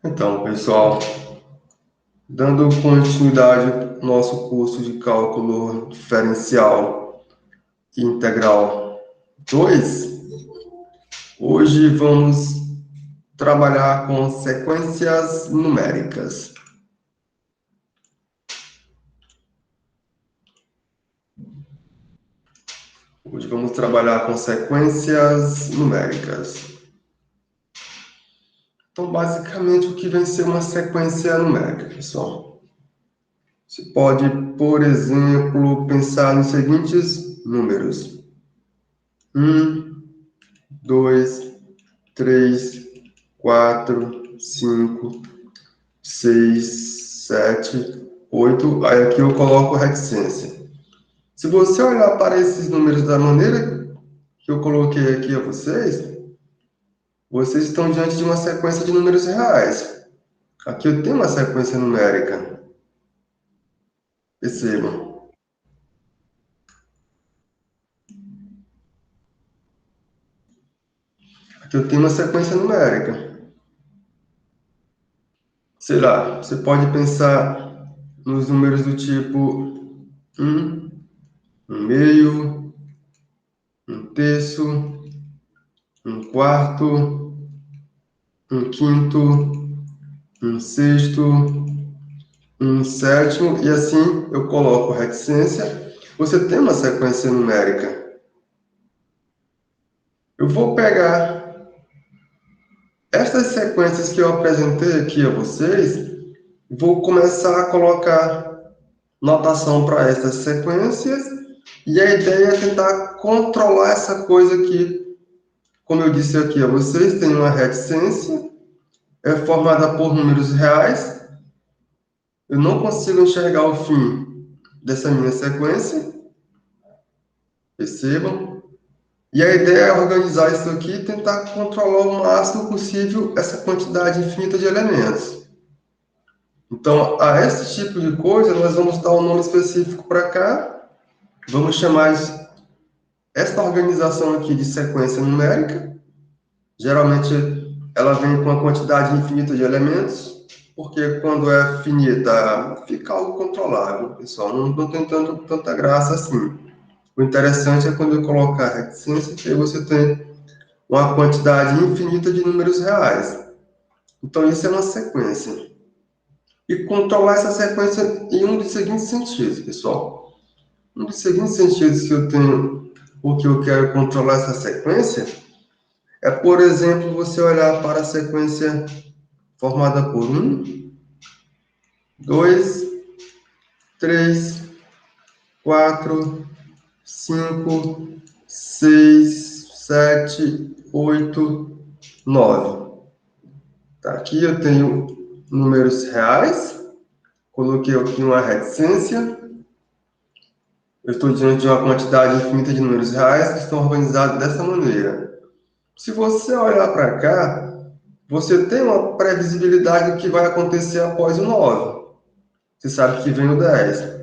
Então, pessoal, dando continuidade ao nosso curso de cálculo diferencial e integral 2, hoje vamos trabalhar com sequências numéricas. Hoje vamos trabalhar com sequências numéricas. Então, basicamente, o que vem ser uma sequência numérica, pessoal? Você pode, por exemplo, pensar nos seguintes números: 1, 2, 3, 4, 5, 6, 7, 8. Aí aqui eu coloco reticência. Se você olhar para esses números da maneira que eu coloquei aqui a vocês, vocês estão diante de uma sequência de números reais. Aqui eu tenho uma sequência numérica. Percebam. Aqui eu tenho uma sequência numérica. Sei lá, você pode pensar nos números do tipo 1, 1 meio, 1 terço, 1 quarto, 1 quinto, 1 sexto, 1 sétimo, e assim eu coloco reticência. Você tem uma sequência numérica. Eu vou pegar estas sequências que eu apresentei aqui a vocês, vou começar a colocar notação para essas sequências, e a ideia é tentar controlar essa coisa aqui. Como eu disse aqui a vocês, tem uma reticência, é formada por números reais. Eu não consigo enxergar o fim dessa minha sequência. Percebam? E a ideia é organizar isso aqui e tentar controlar o máximo possível essa quantidade infinita de elementos. Então, a esse tipo de coisa, nós vamos dar um nome específico para cá. Vamos chamar esta organização aqui de sequência numérica. Geralmente, ela vem com a quantidade infinita de elementos, porque quando é finita, fica algo controlável, pessoal. Não tem tanta graça assim. O interessante é quando eu colocar a reticência, que aí você tem uma quantidade infinita de números reais. Então, isso é uma sequência. E controlar essa sequência em um dos seguintes sentidos, pessoal. Um dos seguintes sentidos que eu tenho, o que eu quero controlar essa sequência, é, por exemplo, você olhar para a sequência formada por 1, 2, 3, 4, 5, 6, 7, 8, 9. Tá, aqui eu tenho números reais, coloquei aqui uma reticência, eu estou diante de uma quantidade infinita de números reais que estão organizados dessa maneira. Se você olhar para cá, você tem uma previsibilidade do que vai acontecer após o 9. Você sabe que vem o 10.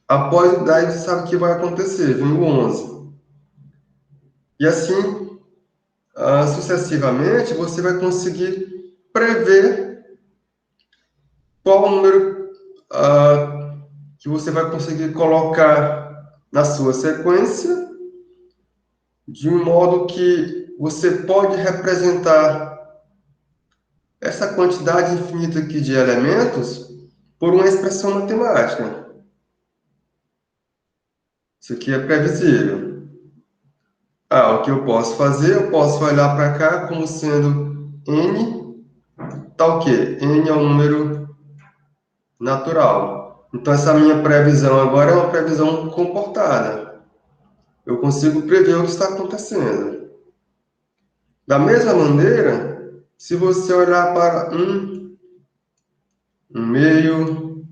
Após o 10, você sabe o que vai acontecer, vem o 11. E assim, sucessivamente, você vai conseguir prever qual o número que você vai conseguir colocar na sua sequência, de um modo que você pode representar essa quantidade infinita aqui de elementos por uma expressão matemática. Isso aqui é previsível. O que eu posso fazer? Eu posso olhar para cá como sendo n, tá o quê? N é um número natural. Então, essa minha previsão agora é uma previsão comportada. Eu consigo prever o que está acontecendo. Da mesma maneira, se você olhar para 1, 1 meio,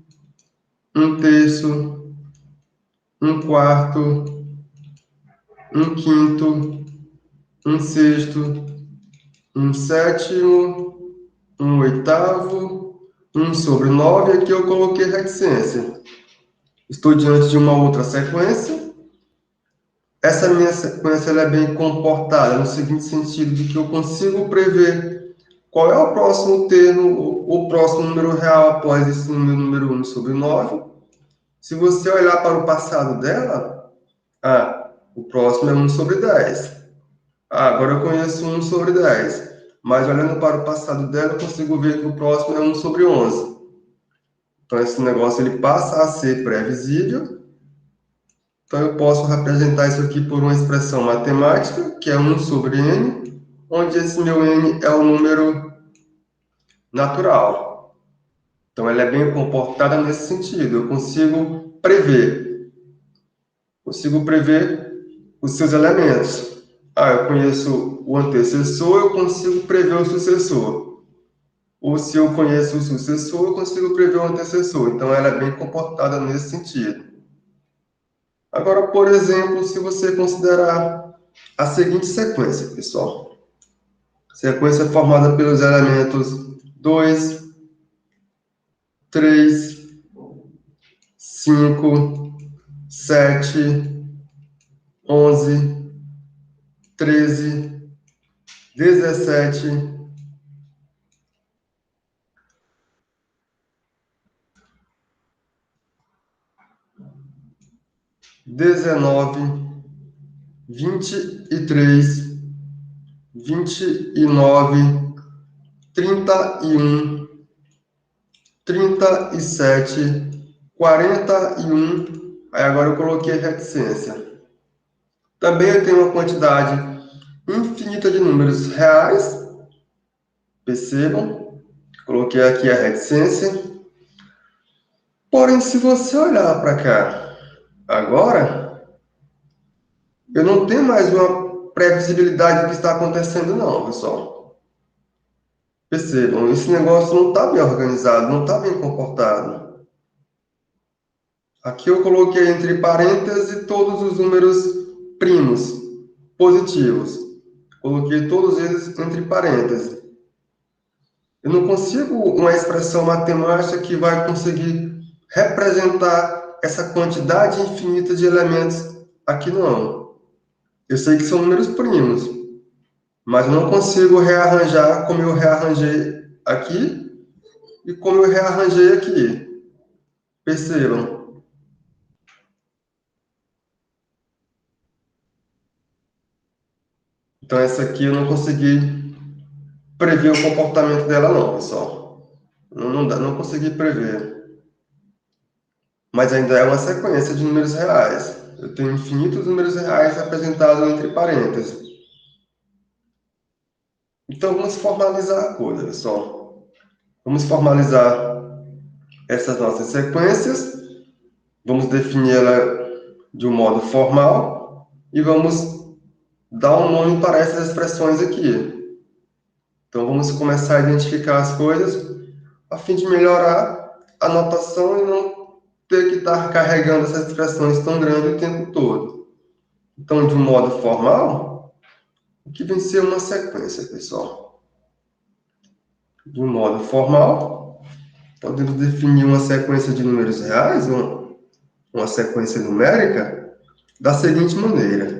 1 terço, 1 quarto, 1 quinto, 1 sexto, 1 sétimo, 1 oitavo, 1 sobre 9, aqui eu coloquei reticência. Estou diante de uma outra sequência. Essa minha sequência ela é bem comportada, no seguinte sentido, de que eu consigo prever qual é o próximo termo, o próximo número real após esse número 1 sobre 9. Se você olhar para o passado dela, o próximo é 1 sobre 10. Agora eu conheço 1 sobre 10. Mas olhando para o passado dela, eu consigo ver que o próximo é 1 sobre 11. Então, esse negócio ele passa a ser previsível. Então, eu posso representar isso aqui por uma expressão matemática, que é 1 sobre n, onde esse meu n é o número natural. Então, ela é bem comportada nesse sentido. Eu consigo prever os seus elementos. Eu conheço o antecessor, eu consigo prever o sucessor. Ou se eu conheço o sucessor, eu consigo prever o antecessor. Então, ela é bem comportada nesse sentido. Agora, por exemplo, se você considerar a seguinte sequência, pessoal. Sequência formada pelos elementos 2, 3, 5, 7, 11, 13, 17, 19, 23, 29, 31, 37, 41. Aí agora eu coloquei reticência. Também eu tenho uma quantidade infinita de números reais. Percebam, coloquei aqui a reticência. Porém, se você olhar para cá agora, eu não tenho mais uma previsibilidade do que está acontecendo, não, pessoal. Percebam, esse negócio não está bem organizado, não está bem comportado. Aqui eu coloquei entre parênteses todos os números primos, positivos. Coloquei todos eles entre parênteses. Eu não consigo uma expressão matemática que vai conseguir representar essa quantidade infinita de elementos aqui, não. Eu sei que são números primos, mas eu não consigo rearranjar como eu rearranjei aqui e como eu rearranjei aqui. Percebam? Então, essa aqui eu não consegui prever o comportamento dela, não, pessoal. Não consegui prever. Mas ainda é uma sequência de números reais. Eu tenho infinitos números reais representados entre parênteses. Então, vamos formalizar a coisa, pessoal. Vamos formalizar essas nossas sequências. Vamos definir ela de um modo formal e vamos dar um nome para essas expressões aqui. Então, vamos começar a identificar as coisas a fim de melhorar a notação e não ter que estar carregando essas expressões tão grandes o tempo todo. Então, de um modo formal, o que vem ser uma sequência, pessoal? De um modo formal, podemos definir uma sequência de números reais, uma sequência numérica, da seguinte maneira.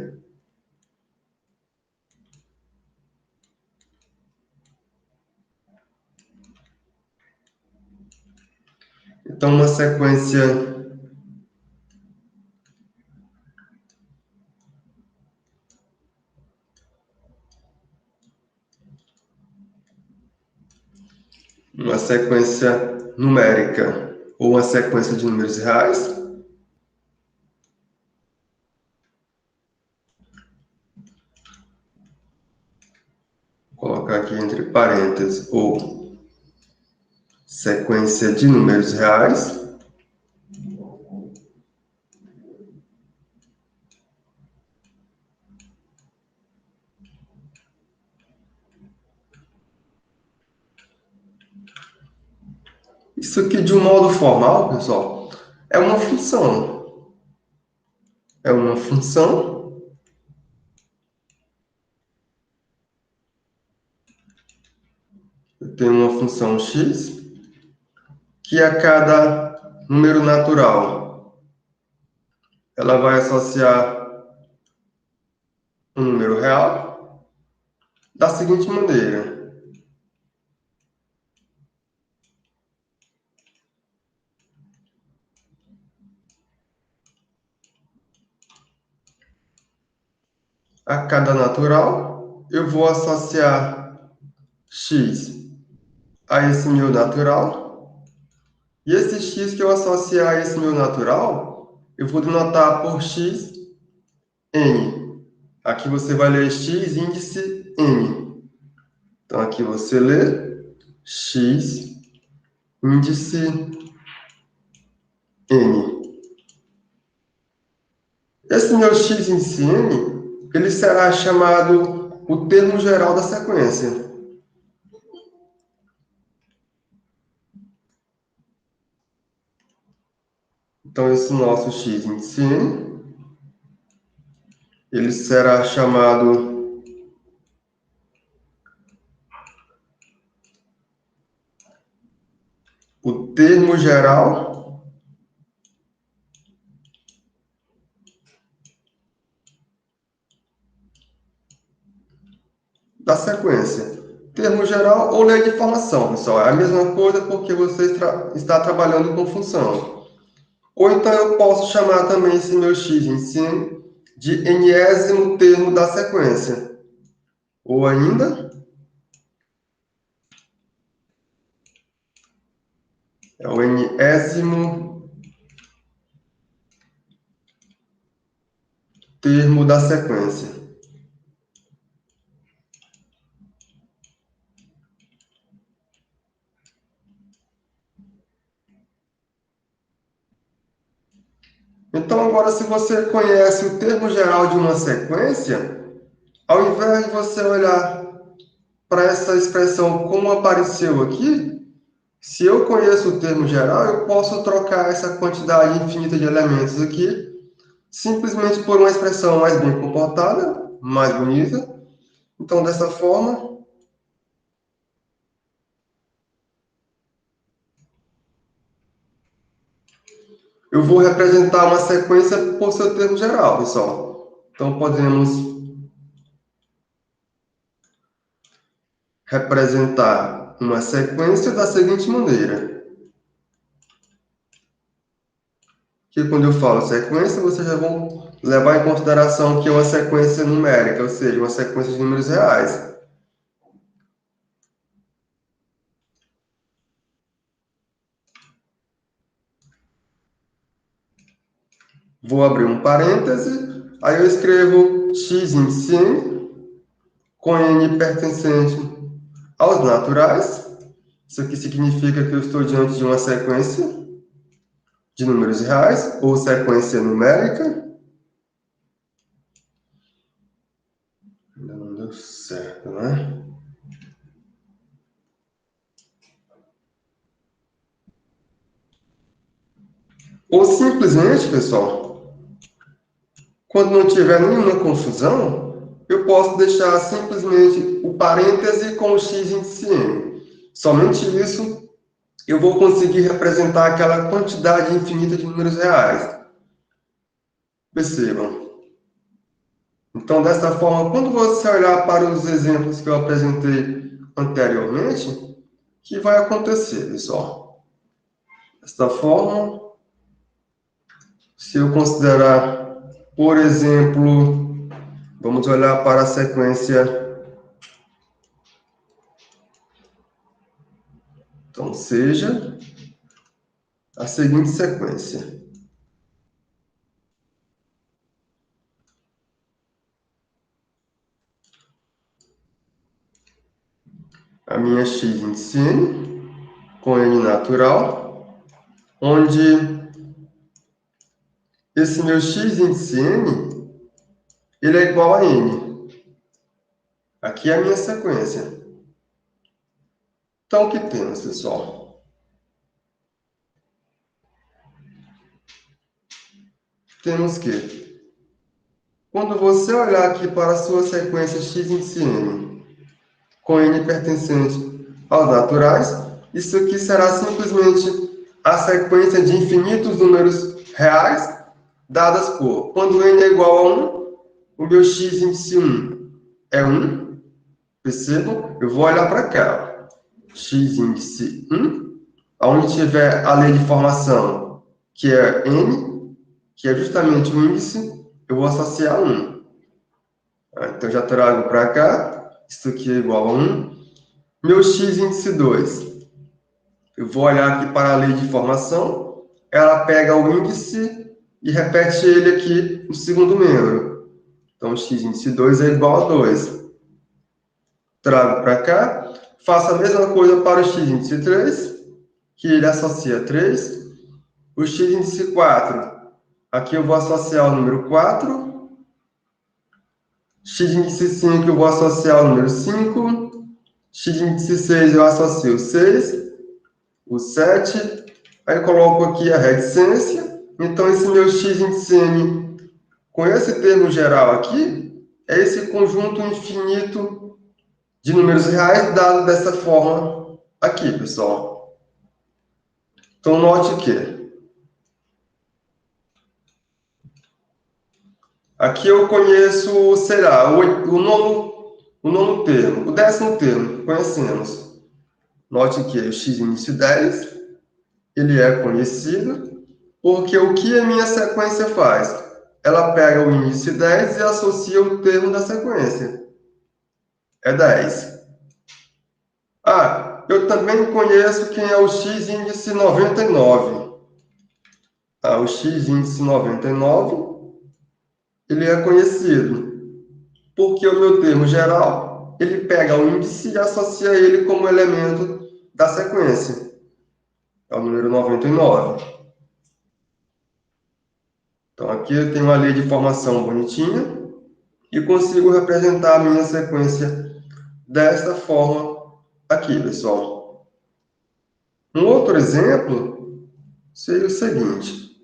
Então, uma sequência numérica ou uma sequência de números reais. Vou colocar aqui entre parênteses ou sequência de números reais. Isso aqui, de um modo formal, pessoal, é uma função. É uma função eu tenho uma função x que a cada número natural ela vai associar um número real da seguinte maneira. A cada natural, eu vou associar x a esse meu natural. E esse x que eu associar a esse meu natural, eu vou denotar por x n. Aqui você vai ler x índice n. Então, aqui você lê x índice n. Esse meu x índice n, ele será chamado o termo geral da sequência. Então, esse nosso x índice n, ele será chamado o termo geral da sequência. Termo geral ou lei de formação, pessoal. É a mesma coisa porque você está trabalhando com função. Ou então eu posso chamar também esse meu x índice n de nésimo termo da sequência. Ou ainda, é o nésimo termo da sequência. Então, agora, se você conhece o termo geral de uma sequência, ao invés de você olhar para essa expressão como apareceu aqui, se eu conheço o termo geral, eu posso trocar essa quantidade infinita de elementos aqui simplesmente por uma expressão mais bem comportada, mais bonita. Então, dessa forma, eu vou representar uma sequência por seu termo geral, pessoal. Então, podemos representar uma sequência da seguinte maneira. Que quando eu falo sequência, vocês já vão levar em consideração que é uma sequência numérica, ou seja, uma sequência de números reais. Vou abrir um parêntese, aí eu escrevo x índice n, com n pertencente aos naturais. Isso aqui significa que eu estou diante de uma sequência de números reais, ou sequência numérica. Ainda não deu certo, né? Ou simplesmente, pessoal, quando não tiver nenhuma confusão, eu posso deixar simplesmente o parêntese com o x índice n. Somente isso eu vou conseguir representar aquela quantidade infinita de números reais. Percebam. Então, dessa forma, quando você olhar para os exemplos que eu apresentei anteriormente, o que vai acontecer, pessoal? Desta forma, se eu considerar, por exemplo, vamos olhar para a sequência. Então, seja a seguinte sequência. A minha x índice n, com n natural, onde esse meu x índice n, ele é igual a n. Aqui é a minha sequência. Então, o que temos, pessoal? Temos que, quando você olhar aqui para a sua sequência x índice n, com n pertencente aos naturais, isso aqui será simplesmente a sequência de infinitos números reais dadas por, quando n é igual a 1, O meu x índice 1 é 1. Percebam? Eu vou olhar para cá. X índice 1, onde tiver a lei de formação, que é n, que é justamente o índice, eu vou associar 1. Então, já trago para cá. Isso aqui é igual a 1. Meu x índice 2. Eu vou olhar aqui para a lei de formação. Ela pega o índice e repete ele aqui no segundo membro. Então, x índice 2 é igual a 2. Trago para cá. Faço a mesma coisa para o x índice 3, que ele associa 3. O x índice 4, aqui eu vou associar o número 4. X índice 5 eu vou associar o número 5. X índice 6 eu associo o 6. O 7. Aí coloco aqui a reticência. Então, esse meu x índice n, com esse termo geral aqui, é esse conjunto infinito de números reais dado dessa forma aqui, pessoal. Então, note que aqui eu conheço, sei lá, o nono termo, o 10º termo, conhecemos. Note que o x índice 10, ele é conhecido, porque o que a minha sequência faz? Ela pega o índice 10 e associa o termo da sequência. É 10. Eu também conheço quem é o x índice 99. O x índice 99, ele é conhecido, porque o meu termo geral, ele pega o índice e associa ele como elemento da sequência. É o número 99. Então, aqui eu tenho uma lei de formação bonitinha e consigo representar a minha sequência desta forma aqui, pessoal. Um outro exemplo seria o seguinte.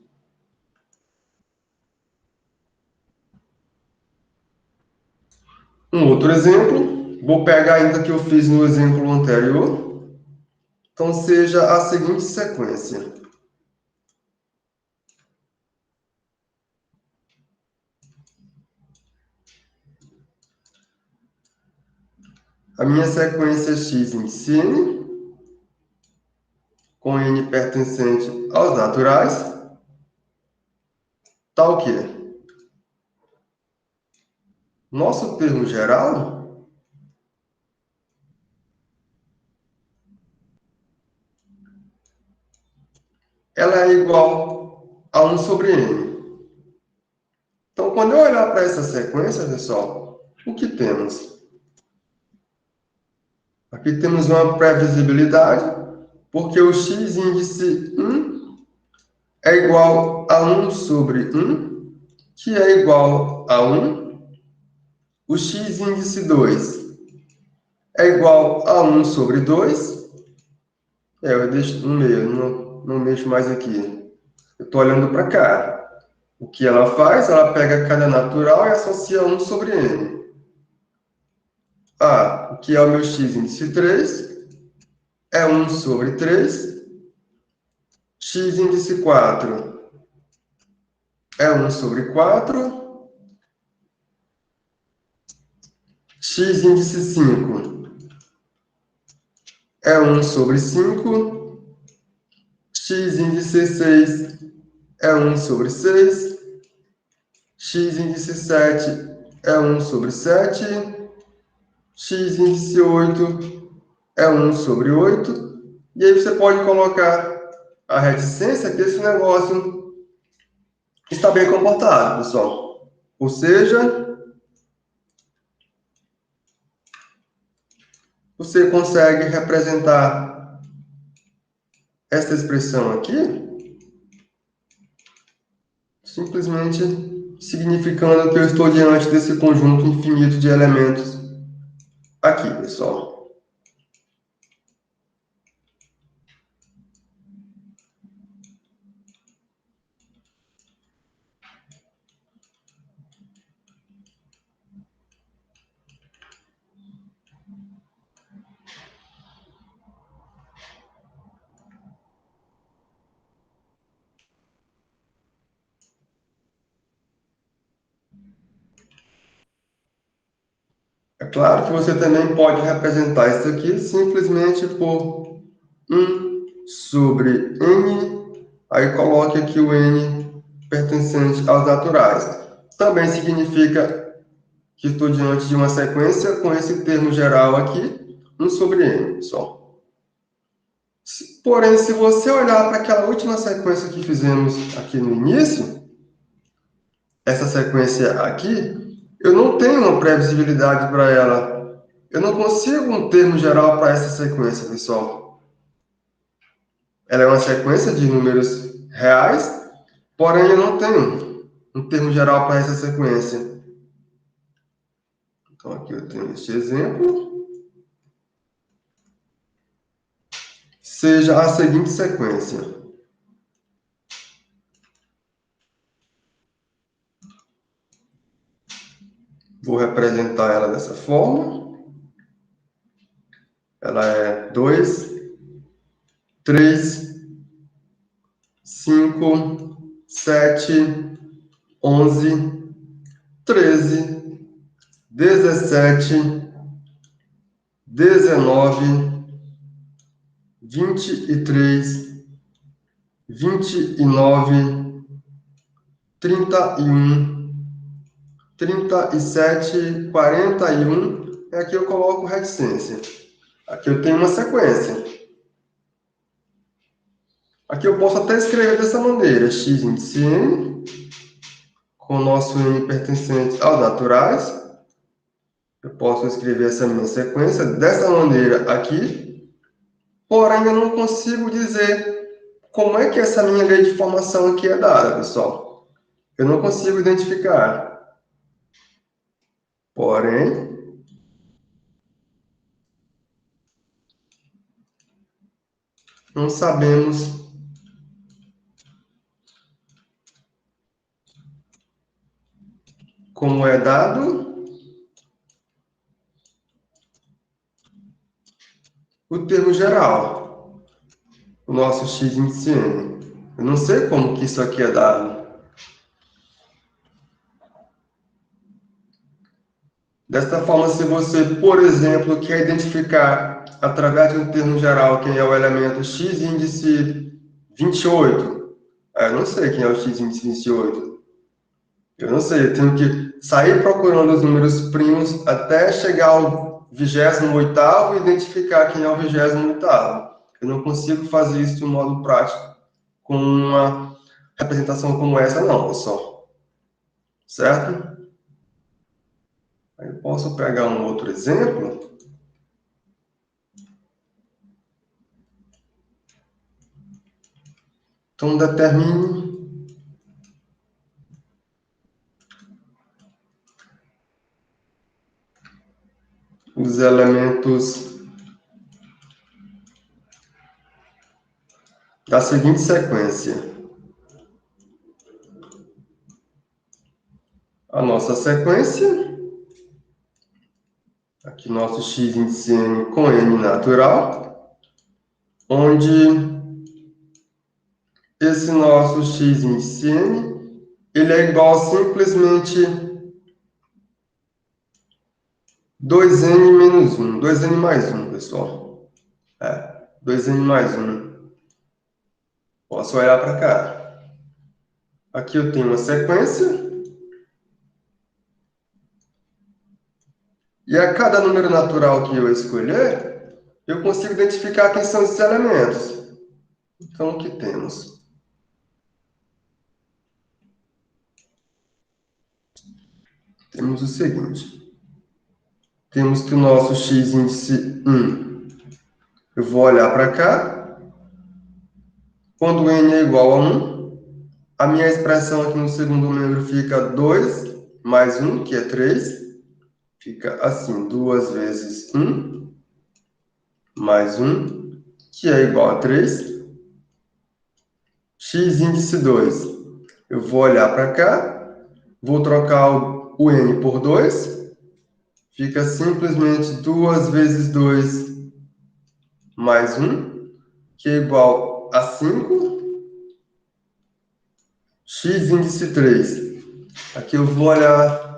Um outro exemplo, vou pegar ainda que eu fiz no exemplo anterior. Então, seja a seguinte sequência. A minha sequência x índice n, com n pertencente aos naturais, tal que nosso termo geral ela é igual a 1 sobre n. Então, quando eu olhar para essa sequência, pessoal, o que temos? Aqui temos uma previsibilidade, porque o x índice 1 é igual a 1 sobre 1, que é igual a 1. O x índice 2 é igual a 1 sobre 2. Eu deixo no meio, não mexo mais aqui. Eu estou olhando para cá. O que ela faz? Ela pega cada natural e associa 1 sobre n. O que é o meu x índice 3? É 1 sobre 3. X índice 4 é 1 sobre 4. X índice 5 é 1 sobre 5. X índice 6 é 1 sobre 6. X índice 7 é 1 sobre 7. X índice 8 é 1 sobre 8. E aí você pode colocar a reticência que esse negócio está bem comportado, pessoal. Ou seja, você consegue representar essa expressão aqui simplesmente significando que eu estou diante desse conjunto infinito de elementos aqui, pessoal. É claro que você também pode representar isso aqui simplesmente por 1 sobre n, aí coloque aqui o n pertencente aos naturais. Também significa que estou diante de uma sequência com esse termo geral aqui, 1 sobre n, só. Porém, se você olhar para aquela última sequência que fizemos aqui no início, essa sequência aqui, eu não tenho uma previsibilidade para ela. Eu não consigo um termo geral para essa sequência, pessoal. Ela é uma sequência de números reais, porém eu não tenho um termo geral para essa sequência. Então, aqui eu tenho este exemplo. Seja a seguinte sequência. Vou representar ela dessa forma. Ela é 2, 3, 5, 7, 11, 13, 17, 19, 23, 29, 31, 37, 41. E aqui eu coloco reticência. Aqui eu tenho uma sequência. Aqui eu posso até escrever dessa maneira: x índice n, com o nosso n pertencente aos naturais. Eu posso escrever essa minha sequência dessa maneira aqui, porém eu não consigo dizer como é que essa minha lei de formação aqui é dada, pessoal. Eu não consigo identificar. Porém, não sabemos como é dado o termo geral, o nosso x índice n. Eu não sei como que isso aqui é dado. Desta forma, se você, por exemplo, quer identificar através de um termo geral quem é o elemento x índice 28, eu não sei quem é o x índice 28. Eu não sei, eu tenho que sair procurando os números primos até chegar ao 28º e identificar quem é o 28º. Eu não consigo fazer isso de um modo prático com uma representação como essa, não, pessoal. Certo? Aí eu posso pegar um outro exemplo. Então, determine os elementos da seguinte sequência. A nossa sequência, aqui nosso x índice n com n natural, onde esse nosso x índice n, ele é igual a simplesmente 2n menos 1, 2n mais 1, pessoal. 2n mais 1. Posso olhar para cá. Aqui eu tenho uma sequência. E a cada número natural que eu escolher, eu consigo identificar quem são esses elementos. Então, o que temos? Temos o seguinte. Temos que o nosso x índice 1, eu vou olhar para cá. Quando n é igual a 1, a minha expressão aqui no segundo membro fica 2 mais 1, que é 3. Fica assim, 2 vezes 1 mais 1, que é igual a 3. X índice 2. Eu vou olhar para cá, vou trocar o n por 2. Fica simplesmente 2 vezes 2 mais 1, que é igual a 5. X índice 3. Aqui eu vou olhar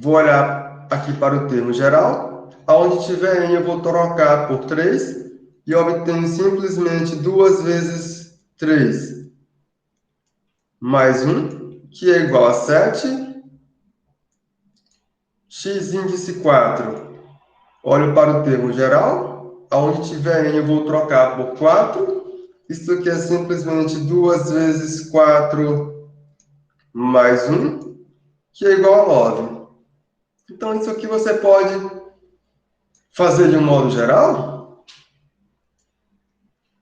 vou olhar aqui para o termo geral. Aonde tiver n, eu vou trocar por 3 e obtenho simplesmente 2 vezes 3 mais 1, que é igual a 7. X índice 4. Olho para o termo geral. Aonde tiver n, eu vou trocar por 4. Isso aqui é simplesmente 2 vezes 4 mais 1, que é igual a 9. Então, isso aqui você pode fazer de um modo geral.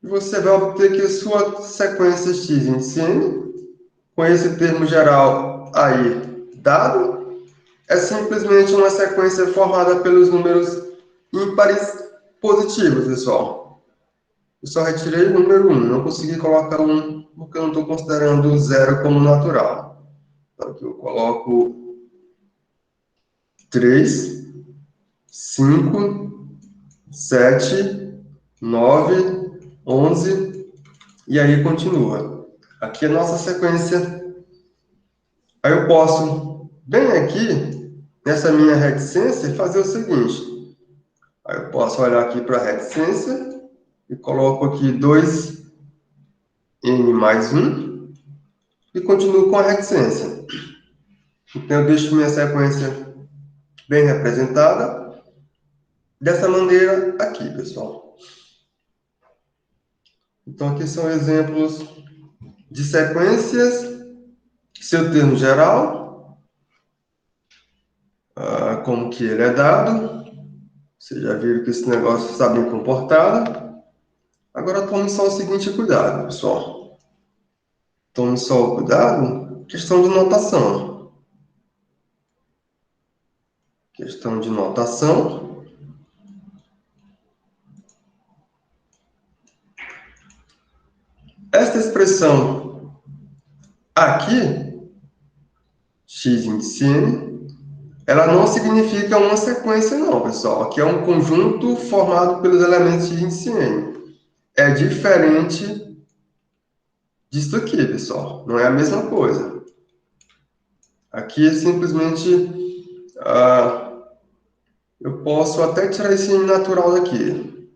E você vai obter que a sua sequência x índice n, com esse termo geral aí dado, é simplesmente uma sequência formada pelos números ímpares positivos, pessoal. Eu só retirei o número 1, não consegui colocar 1, porque eu não estou considerando o 0 como natural. Então, aqui eu coloco 3, 5, 7, 9, 11, e aí continua. Aqui é a nossa sequência. Aí eu posso, bem aqui, nessa minha reticência, fazer o seguinte. Aí eu posso olhar aqui para a reticência e coloco aqui 2n mais 1 e continuo com a reticência. Então eu deixo minha sequência bem representada dessa maneira aqui, pessoal. Então aqui são exemplos de sequências, seu termo geral, como que ele é dado. Vocês já viram que esse negócio está bem comportado. Agora tome só o seguinte cuidado, pessoal. Tome só o cuidado, questão de notação. Questão de notação. Esta expressão aqui, x índice n, ela não significa uma sequência não, pessoal. Aqui é um conjunto formado pelos elementos x índice n. É diferente disso aqui, pessoal. Não é a mesma coisa. Aqui é simplesmente... eu posso até tirar esse n natural daqui.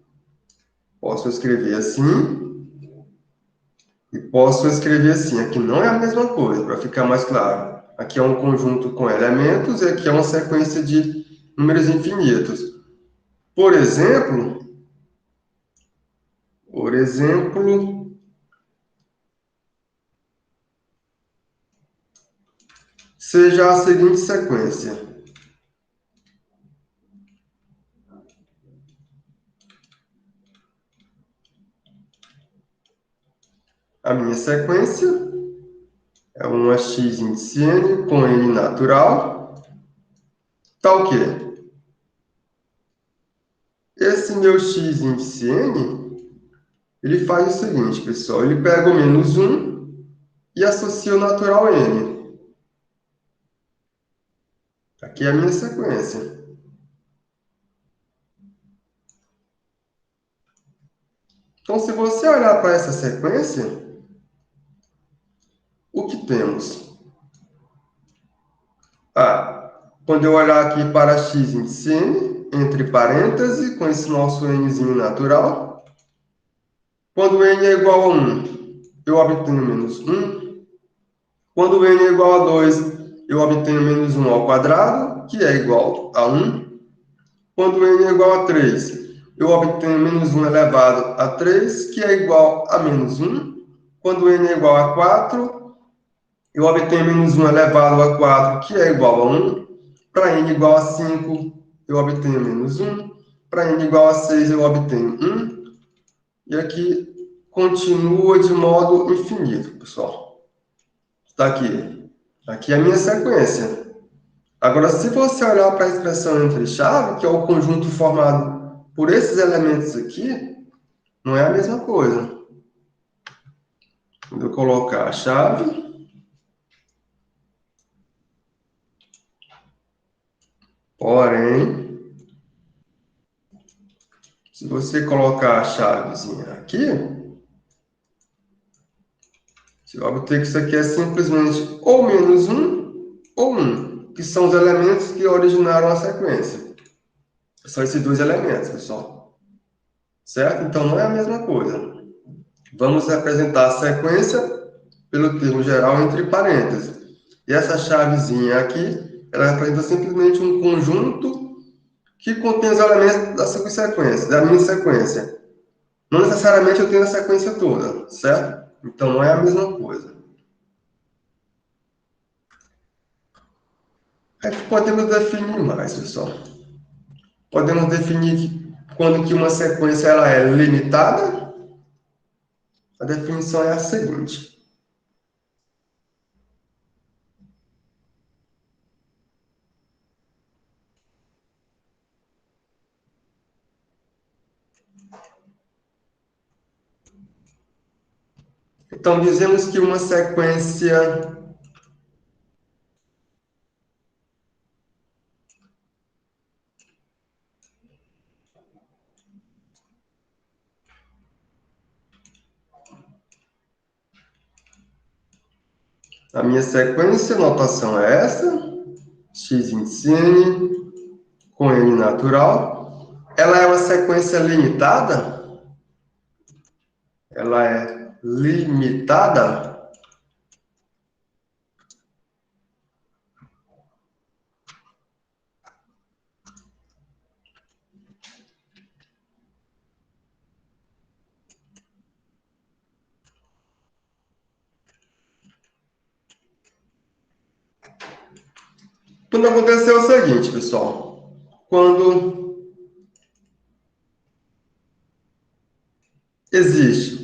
Posso escrever assim. E posso escrever assim. Aqui não é a mesma coisa, para ficar mais claro. Aqui é um conjunto com elementos e aqui é uma sequência de números infinitos. Por exemplo, seja a seguinte sequência. A minha sequência é uma x índice n com n natural. Tá o quê? Esse meu x índice n, ele faz o seguinte, pessoal. Ele pega o menos 1 e associa o natural n. Aqui é a minha sequência. Então, se você olhar para essa sequência, o que temos? Quando eu olhar aqui para x índice n, entre parênteses, com esse nosso nzinho natural, quando n é igual a 1, eu obtenho menos 1. Quando n é igual a 2, eu obtenho menos 1 ao quadrado, que é igual a 1. Quando n é igual a 3, eu obtenho menos 1 elevado a 3, que é igual a menos 1. Quando n é igual a 4, eu obtenho menos 1 elevado a 4, que é igual a 1. Para n igual a 5, eu obtenho menos 1. Para n igual a 6, eu obtenho 1. E aqui continua de modo infinito, pessoal. Está aqui. Aqui é a minha sequência. Agora, se você olhar para a expressão entre chave, que é o conjunto formado por esses elementos aqui, não é a mesma coisa. Quando eu colocar a chave, porém, se você colocar a chavezinha aqui, você vai obter que isso aqui é simplesmente ou menos 1 ou 1. que são os elementos que originaram a sequência. São esses dois elementos, pessoal. Certo? Então, não é a mesma coisa. Vamos representar a sequência pelo termo geral entre parênteses. E essa chavezinha aqui, ela representa simplesmente um conjunto que contém os elementos da subsequência, da minha sequência. Não necessariamente eu tenho a sequência toda, certo? Então, não é a mesma coisa. Aí podemos definir mais, pessoal. Podemos definir quando que uma sequência ela é limitada. A definição é a seguinte. Então, dizemos que uma sequência a minha sequência, a notação é essa, x ensine com n natural. Ela é uma sequência limitada? Ela é limitada? Quando aconteceu o seguinte, pessoal. Quando existe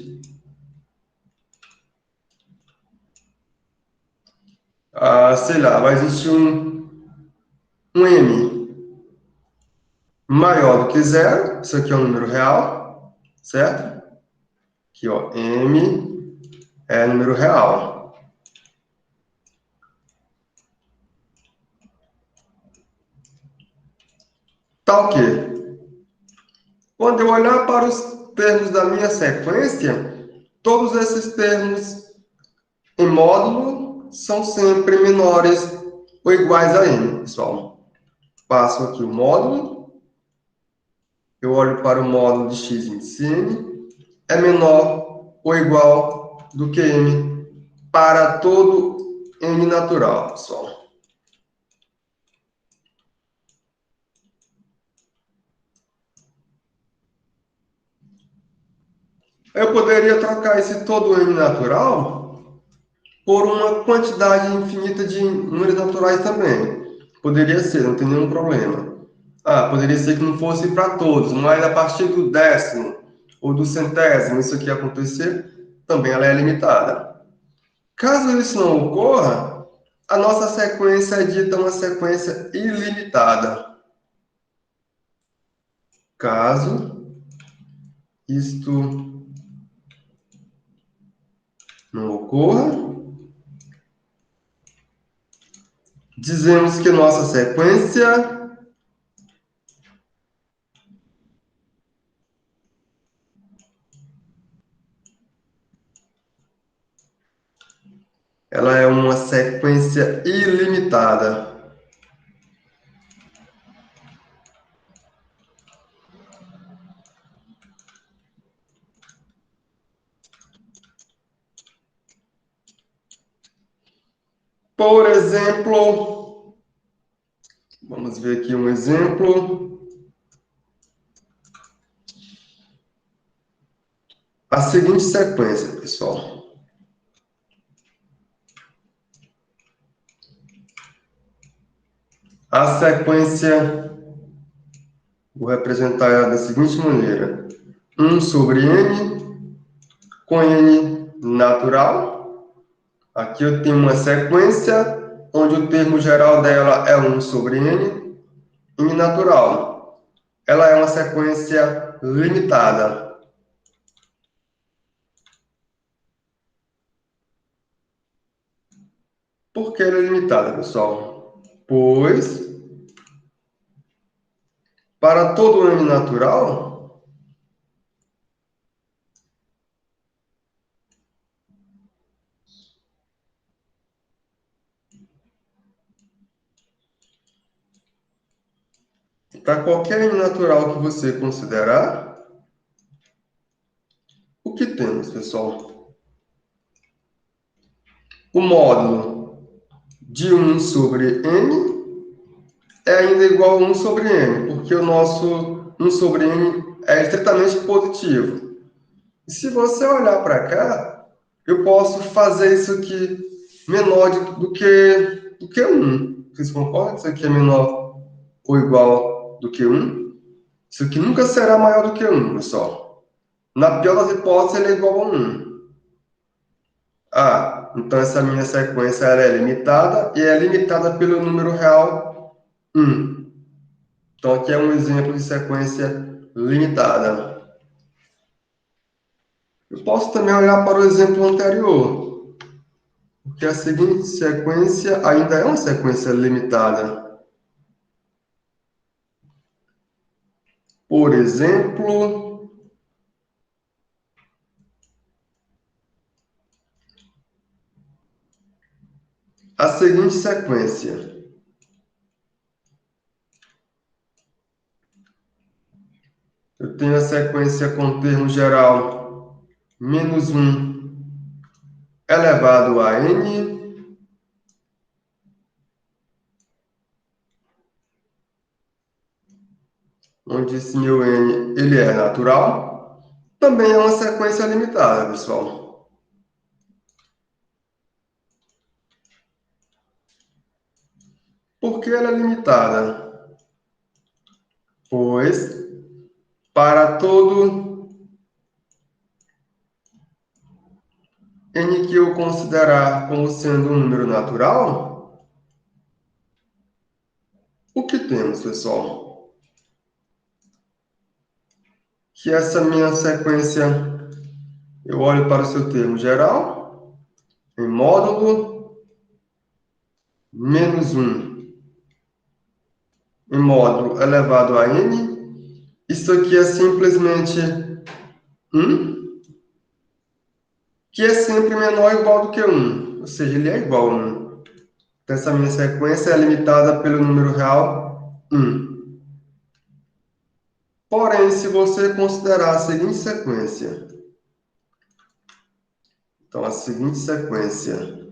sei lá, vai existir um m maior do que zero, isso aqui é um número real, certo? Aqui, ó, m é número real. Tá o quê? Quando eu olhar para os termos da minha sequência, todos esses termos em módulo são sempre menores ou iguais a n, pessoal. Passo aqui o módulo, eu olho para o módulo de x ensine, é menor ou igual do que m para todo n natural, pessoal. Eu poderia trocar esse todo n natural por uma quantidade infinita de números naturais também. Poderia ser, não tem nenhum problema. Poderia ser que não fosse para todos, mas a partir do décimo ou do centésimo isso aqui acontecer, também ela é limitada. Caso isso não ocorra, a nossa sequência é dita uma sequência ilimitada. Caso isto não ocorra, dizemos que nossa sequência ela é uma sequência ilimitada. Por exemplo, vamos ver aqui um exemplo. A seguinte sequência, pessoal. A sequência, vou representar ela da seguinte maneira. 1 sobre n com n natural. Aqui eu tenho uma sequência onde o termo geral dela é 1 sobre n natural. Ela é uma sequência limitada. Por que ela é limitada, pessoal? Pois, para todo n natural, para qualquer n natural que você considerar, o que temos, pessoal? O módulo de 1 sobre n é ainda igual a 1 sobre n, porque o nosso 1 sobre n é estritamente positivo. E se você olhar para cá, eu posso fazer isso aqui menor do que 1. Vocês concordam que isso aqui é menor ou igual do que 1? Isso aqui nunca será maior do que 1, pessoal. Na pior das hipóteses, ele é igual a 1. Ah, então essa minha sequência ela é limitada e é limitada pelo número real 1. Então aqui é um exemplo de sequência limitada. Eu posso também olhar para o exemplo anterior, porque a seguinte sequência ainda é uma sequência limitada. Por exemplo, a seguinte sequência. Eu tenho a sequência com termo geral menos 1 elevado a n, onde esse meu n ele é natural. Também é uma sequência limitada, pessoal. Por que ela é limitada? Pois, para todo n que eu considerar como sendo um número natural, o que temos, pessoal? Que essa minha sequência, eu olho para o seu termo geral, em módulo menos 1 em módulo elevado a n. Isso aqui é simplesmente 1, que é sempre menor ou igual do que 1, ou seja, ele é igual a 1. Então, essa minha sequência é limitada pelo número real 1. Porém, se você considerar a seguinte sequência, então a seguinte sequência,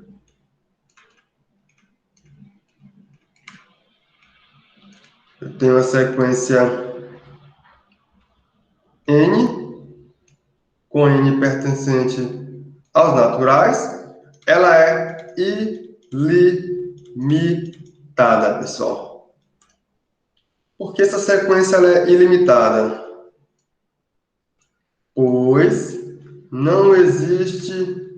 eu tenho a sequência n, com n pertencente aos naturais, ela é ilimitada, pessoal. Por que essa sequência ela é ilimitada? Pois não existe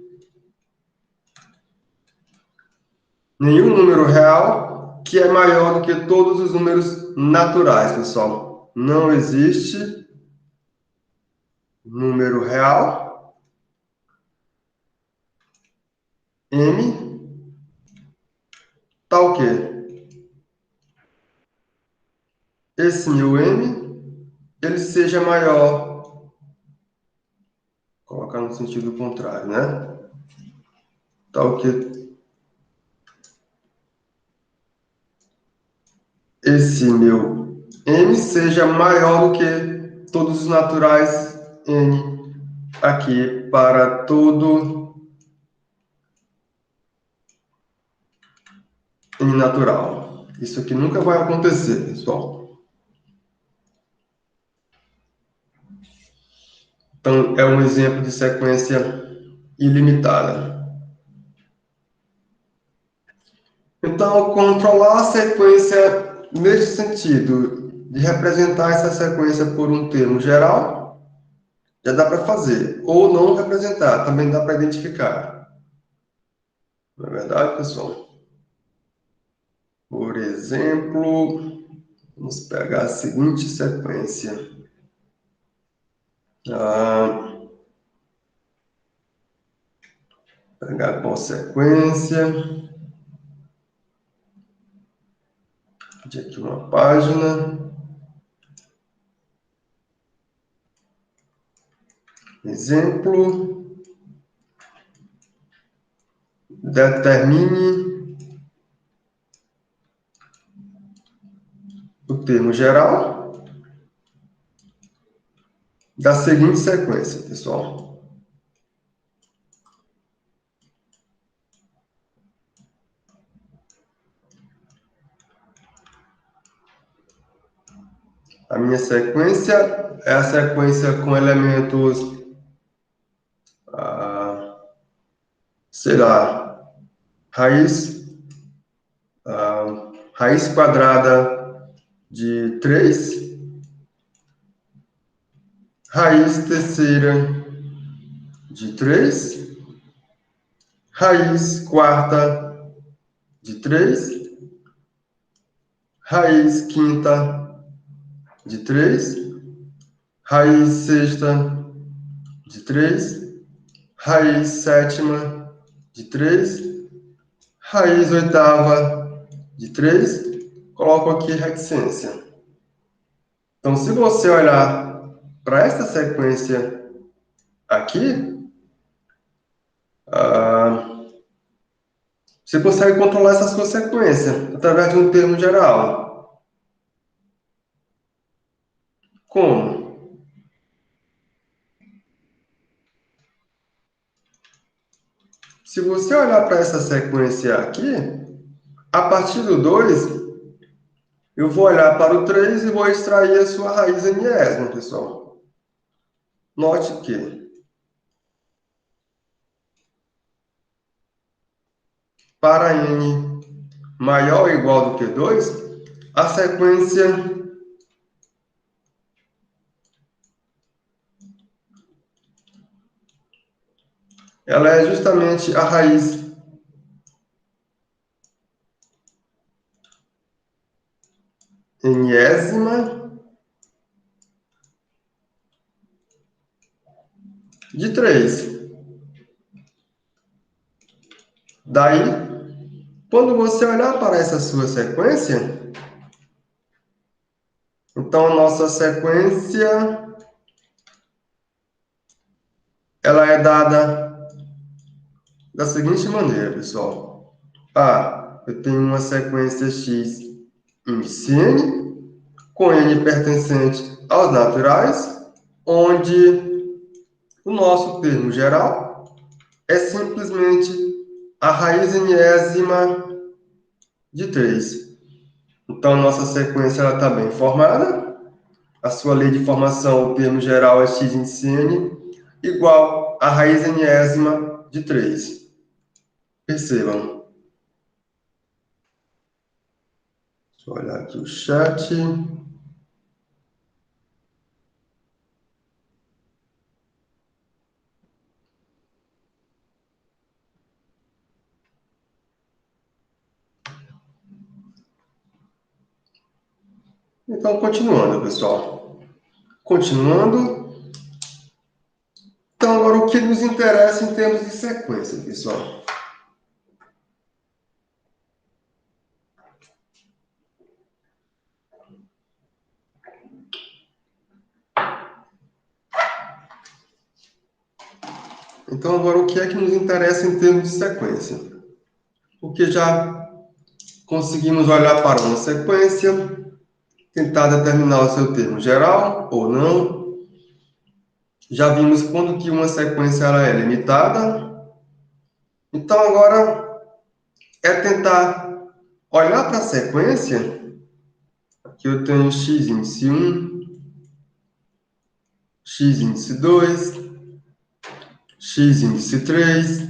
nenhum número real que é maior do que todos os números naturais, pessoal. Não existe número real m tal que esse meu m ele seja maior, colocar no sentido contrário, né? Tal que esse meu m seja maior do que todos os naturais n aqui para todo n natural. Isso aqui nunca vai acontecer, pessoal. Então, é um exemplo de sequência ilimitada. Então, controlar a sequência nesse sentido, de representar essa sequência por um termo geral, já dá para fazer. Ou não representar, também dá para identificar. Não é verdade, pessoal? Por exemplo, vamos pegar a seguinte sequência. Pegar qual sequência. Aqui uma página. Exemplo. Determine o termo geral da seguinte sequência, pessoal. A minha sequência é a sequência com elementos, sei lá, raiz quadrada de 3, raiz terceira de 3, raiz quarta de 3, raiz quinta de 3, raiz sexta de 3, raiz sétima de 3, raiz oitava de 3, coloco aqui reticência. Então, se você olhar para esta sequência aqui, você consegue controlar essa sua sequência através de um termo geral. Como? Se você olhar para essa sequência aqui, a partir do 2, eu vou olhar para o 3 e vou extrair a sua raiz enésima, pessoal. Note que para n maior ou igual do que 2, a sequência ela é justamente a raiz enésima de 3. Daí, quando você olhar para essa sua sequência, então a nossa sequência ela é dada da seguinte maneira, pessoal. Eu tenho uma sequência x índice n, com n pertencente aos naturais, onde o nosso termo geral é simplesmente a raiz enésima de 3. Então, nossa sequência está bem formada. A sua lei de formação, o termo geral é x índice n, igual a raiz enésima de 3. Percebam. Deixa eu olhar aqui o chat. Então, continuando, pessoal. Continuando. Então, agora o que nos interessa em termos de sequência, pessoal? Então, agora o que é que nos interessa em termos de sequência? Porque já conseguimos olhar para uma sequência, tentar determinar o seu termo geral ou não. Já vimos quando que uma sequência ela é limitada. Então, agora é tentar olhar para a sequência. Aqui eu tenho x índice 1, x índice 2, x índice 3,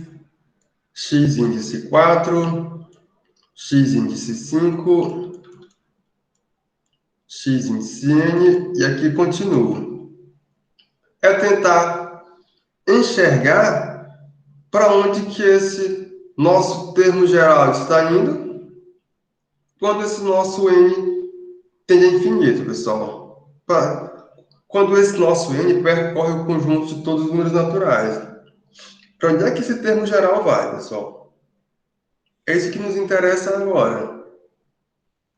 x índice 4, x índice 5, x índice n, e aqui continuo. É tentar enxergar para onde que esse nosso termo geral está indo quando esse nosso n tende a infinito, pessoal. Quando esse nosso n percorre o conjunto de todos os números naturais. Para onde é que esse termo geral vai, pessoal? É isso que nos interessa agora.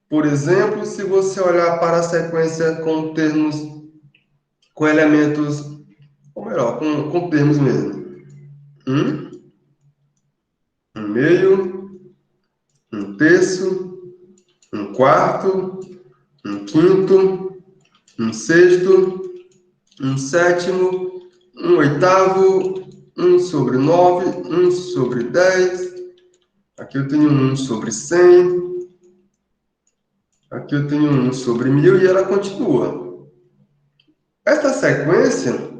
Por exemplo, se você olhar para a sequência com termos, com elementos, ou melhor, com termos mesmo. 1/2, 1/3, 1/4, um quinto, um sexto, um sétimo, um oitavo, 1/9, 1/10. Aqui eu tenho 1/100. Aqui eu tenho 1/1000 e ela continua. Essa sequência,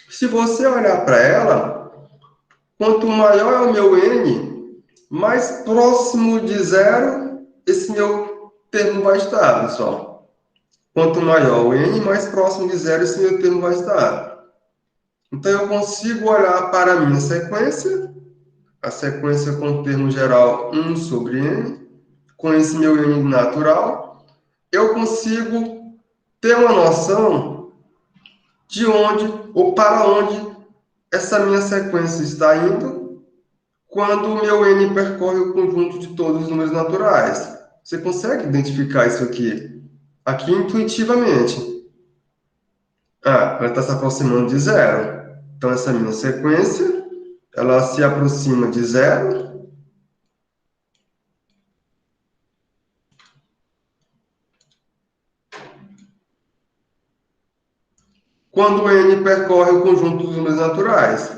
se você olhar para ela, quanto maior é o meu n, mais próximo de zero esse meu termo vai estar, pessoal. Quanto maior o n, mais próximo de zero esse meu termo vai estar. Então, eu consigo olhar para a minha sequência, a sequência com o termo geral 1/n, com esse meu n natural, eu consigo ter uma noção de onde ou para onde essa minha sequência está indo quando o meu n percorre o conjunto de todos os números naturais. Você consegue identificar isso aqui? Aqui intuitivamente. Ela está se aproximando de zero. Então, essa minha sequência, ela se aproxima de zero. Quando n percorre o conjunto dos números naturais.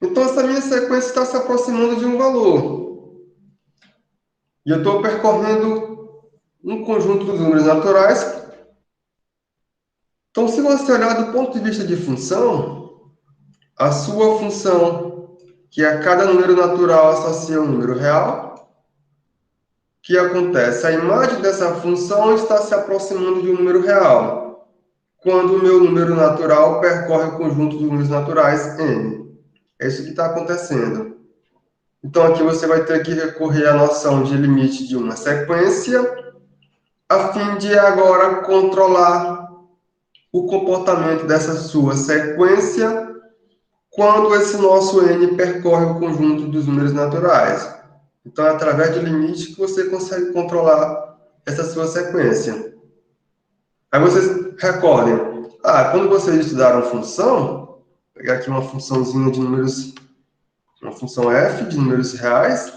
Então, essa minha sequência está se aproximando de um valor. E eu estou percorrendo um conjunto dos números naturais. Então, se você olhar do ponto de vista de função, a sua função, que a cada número natural associa um número real, o que acontece? A imagem dessa função está se aproximando de um número real, quando o meu número natural percorre o conjunto dos números naturais n. É isso que está acontecendo. Então, aqui você vai ter que recorrer à noção de limite de uma sequência, a fim de agora controlar o comportamento dessa sua sequência quando esse nosso n percorre o conjunto dos números naturais. Então, é através de limite que você consegue controlar essa sua sequência. Aí vocês recordem, quando vocês estudaram função, vou pegar aqui uma funçãozinha de números, uma função f de números reais,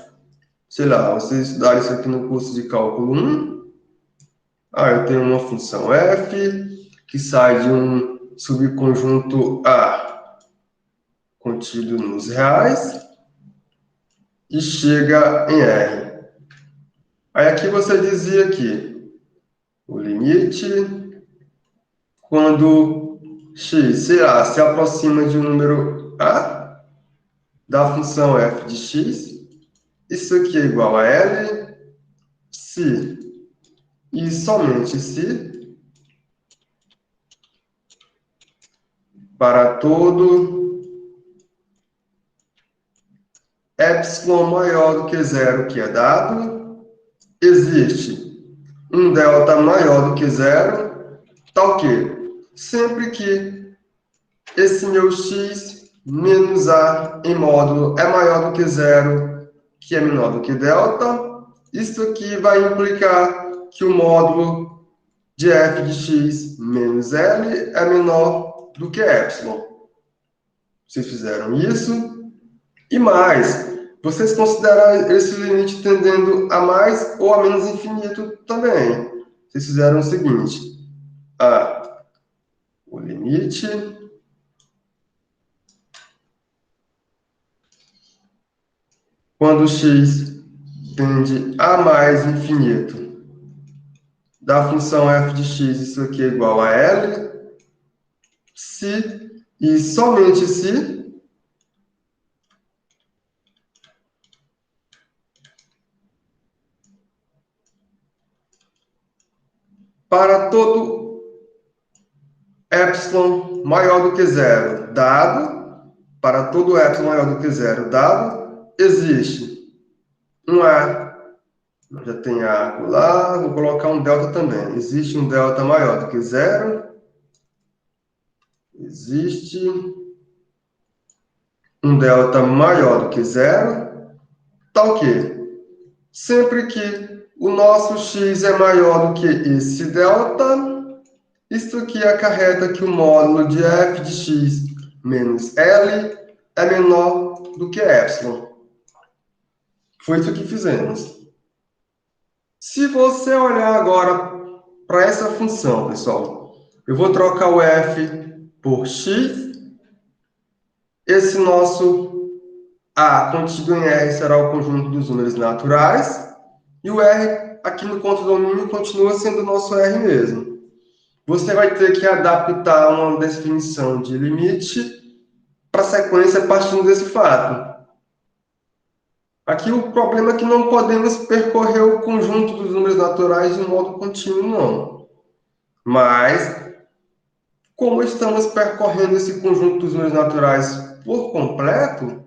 sei lá, vocês estudaram isso aqui no curso de cálculo 1, eu tenho uma função f que sai de um subconjunto A contido nos reais e chega em R. Aí aqui você dizia que o limite, quando x, sei lá, se aproxima de um número A, da função f de x, isso aqui é igual a L, se e somente se, para todo epsilon maior do que zero que é dado, existe um delta maior do que zero, tal que sempre que esse meu x menos a em módulo é maior do que zero, que é menor do que delta, isso aqui vai implicar que o módulo de f de x menos L é menor do que epsilon. Vocês fizeram isso? E mais, vocês consideram esse limite tendendo a mais ou a menos infinito também. Vocês fizeram o seguinte, o limite quando x tende a mais infinito da função f de x, isso aqui é igual a L, se e somente se para todo epsilon maior do que zero dado, para todo epsilon maior do que zero dado, existe um A, já tem A lá, vou colocar um delta também. Existe um delta maior do que zero, existe um delta maior do que zero, tal que sempre que o nosso x é maior do que esse delta, isso aqui acarreta que o módulo de f de x menos L é menor do que epsilon. Foi isso que fizemos. Se você olhar agora para essa função, pessoal, eu vou trocar o f por x. Esse nosso A contido em R será o conjunto dos números naturais. E o R aqui no contra-domínio continua sendo o nosso R mesmo. Você vai ter que adaptar uma definição de limite para a sequência partindo desse fato. Aqui o problema é que não podemos percorrer o conjunto dos números naturais de modo contínuo, não. Mas, como estamos percorrendo esse conjunto dos números naturais por completo,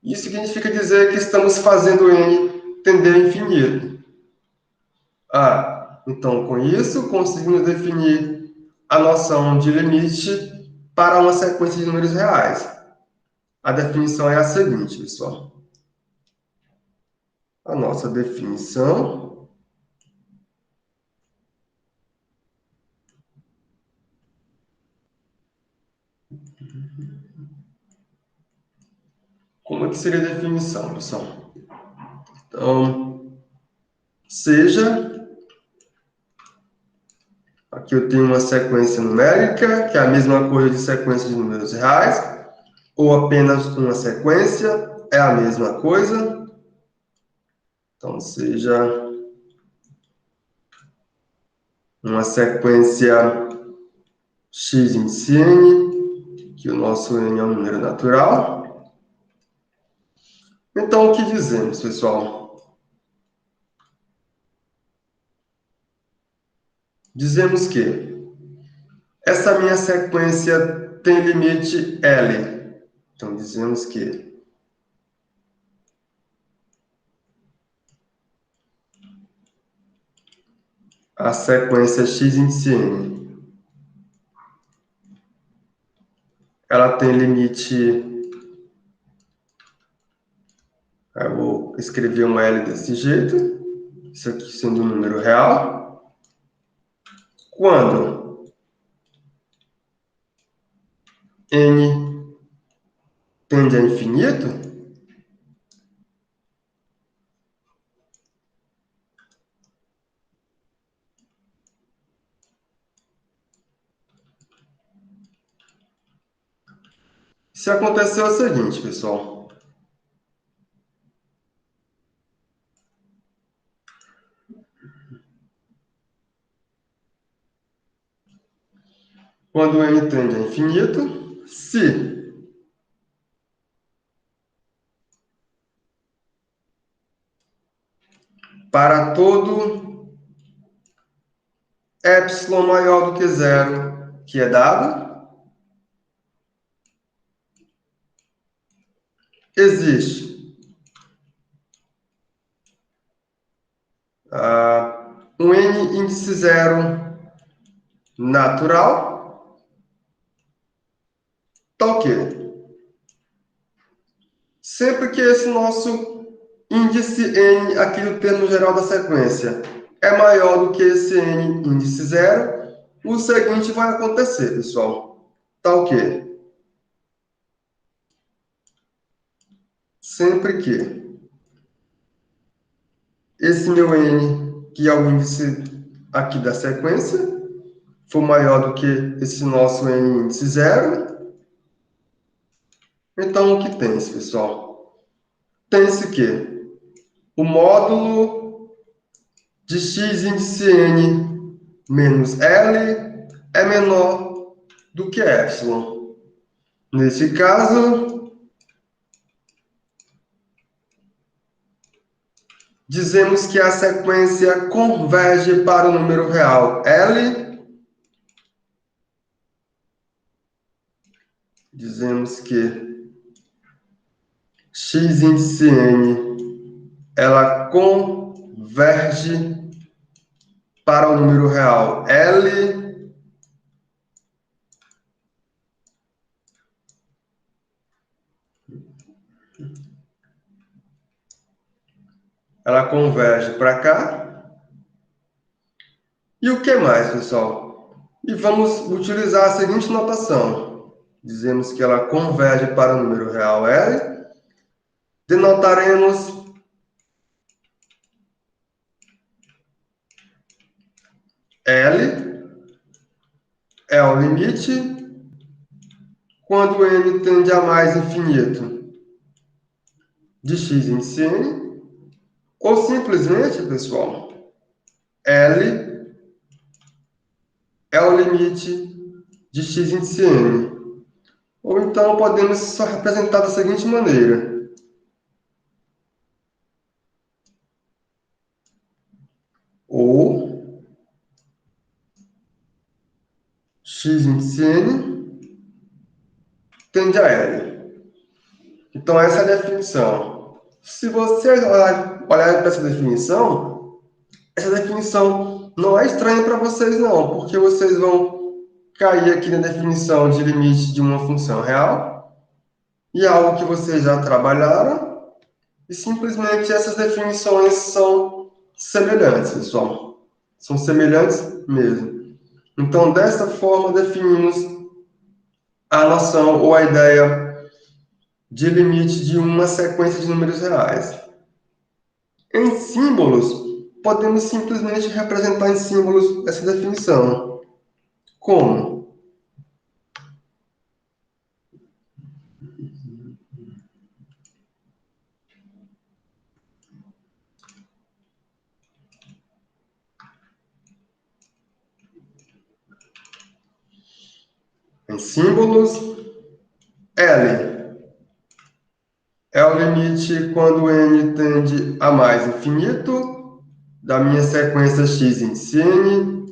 isso significa dizer que estamos fazendo n tender ao infinito. Então, com isso, conseguimos definir a noção de limite para uma sequência de números reais. A definição é a seguinte, pessoal. A nossa definição como é que seria a definição, pessoal? Então, seja, aqui eu tenho uma sequência numérica, que é a mesma coisa de sequência de números reais, ou apenas uma sequência, é a mesma coisa. Então, seja uma sequência x índice n, que o nosso n é um número natural. Então, o que dizemos, pessoal? Dizemos que essa minha sequência tem limite L. Então, dizemos que a sequência x índice n, ela tem limite... Eu vou escrever um L desse jeito. Isso aqui sendo um número real. Quando n tende a infinito, se acontecer é o seguinte, pessoal. Quando n tende a infinito, se para todo epsilon maior do que zero, que é dado, existe um n índice zero natural, tá ok. Sempre que esse nosso índice n, aqui no termo geral da sequência, é maior do que esse n índice zero, o seguinte vai acontecer, pessoal. Tá ok. Sempre que esse meu n, que é o índice aqui da sequência, for maior do que esse nosso n índice zero, então o que tem-se, pessoal? Tem-se que o módulo de x índice n menos L é menor do que epsilon. Nesse caso, dizemos que a sequência converge para o número real L. Dizemos que x índice n, ela converge para o número real L. Ela converge para cá. E o que mais, pessoal? E vamos utilizar a seguinte notação. Dizemos que ela converge para o número real L. denotaremos L é o limite quando n tende a mais infinito de x índice n, ou simplesmente, pessoal, L é o limite de x índice n. Ou então podemos só representar da seguinte maneira. Ou x índice n tende a L. Então, essa é a definição. Se você olhar para essa definição não é estranha para vocês, não, porque vocês vão cair aqui na definição de limite de uma função real e algo que vocês já trabalharam, e simplesmente essas definições são semelhantes, pessoal. São semelhantes mesmo. Então, dessa forma, definimos a noção ou a ideia de limite de uma sequência de números reais. Em símbolos, podemos simplesmente representar em símbolos essa definição. Como? Em símbolos, L é o limite quando n tende a mais infinito da minha sequência x índice n,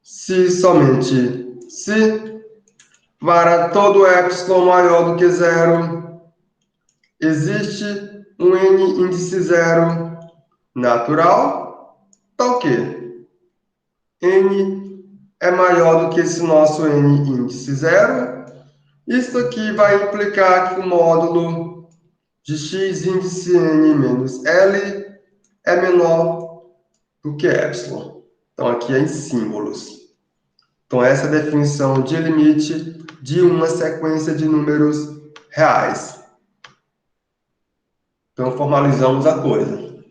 se somente se para todo epsilon maior do que zero existe um n índice zero natural, tal que n é maior do que esse nosso n índice zero. Isso aqui vai implicar que o módulo de x índice n menos L é menor do que epsilon. Então, aqui é em símbolos. Então, essa é a definição de limite de uma sequência de números reais. Então, formalizamos a coisa.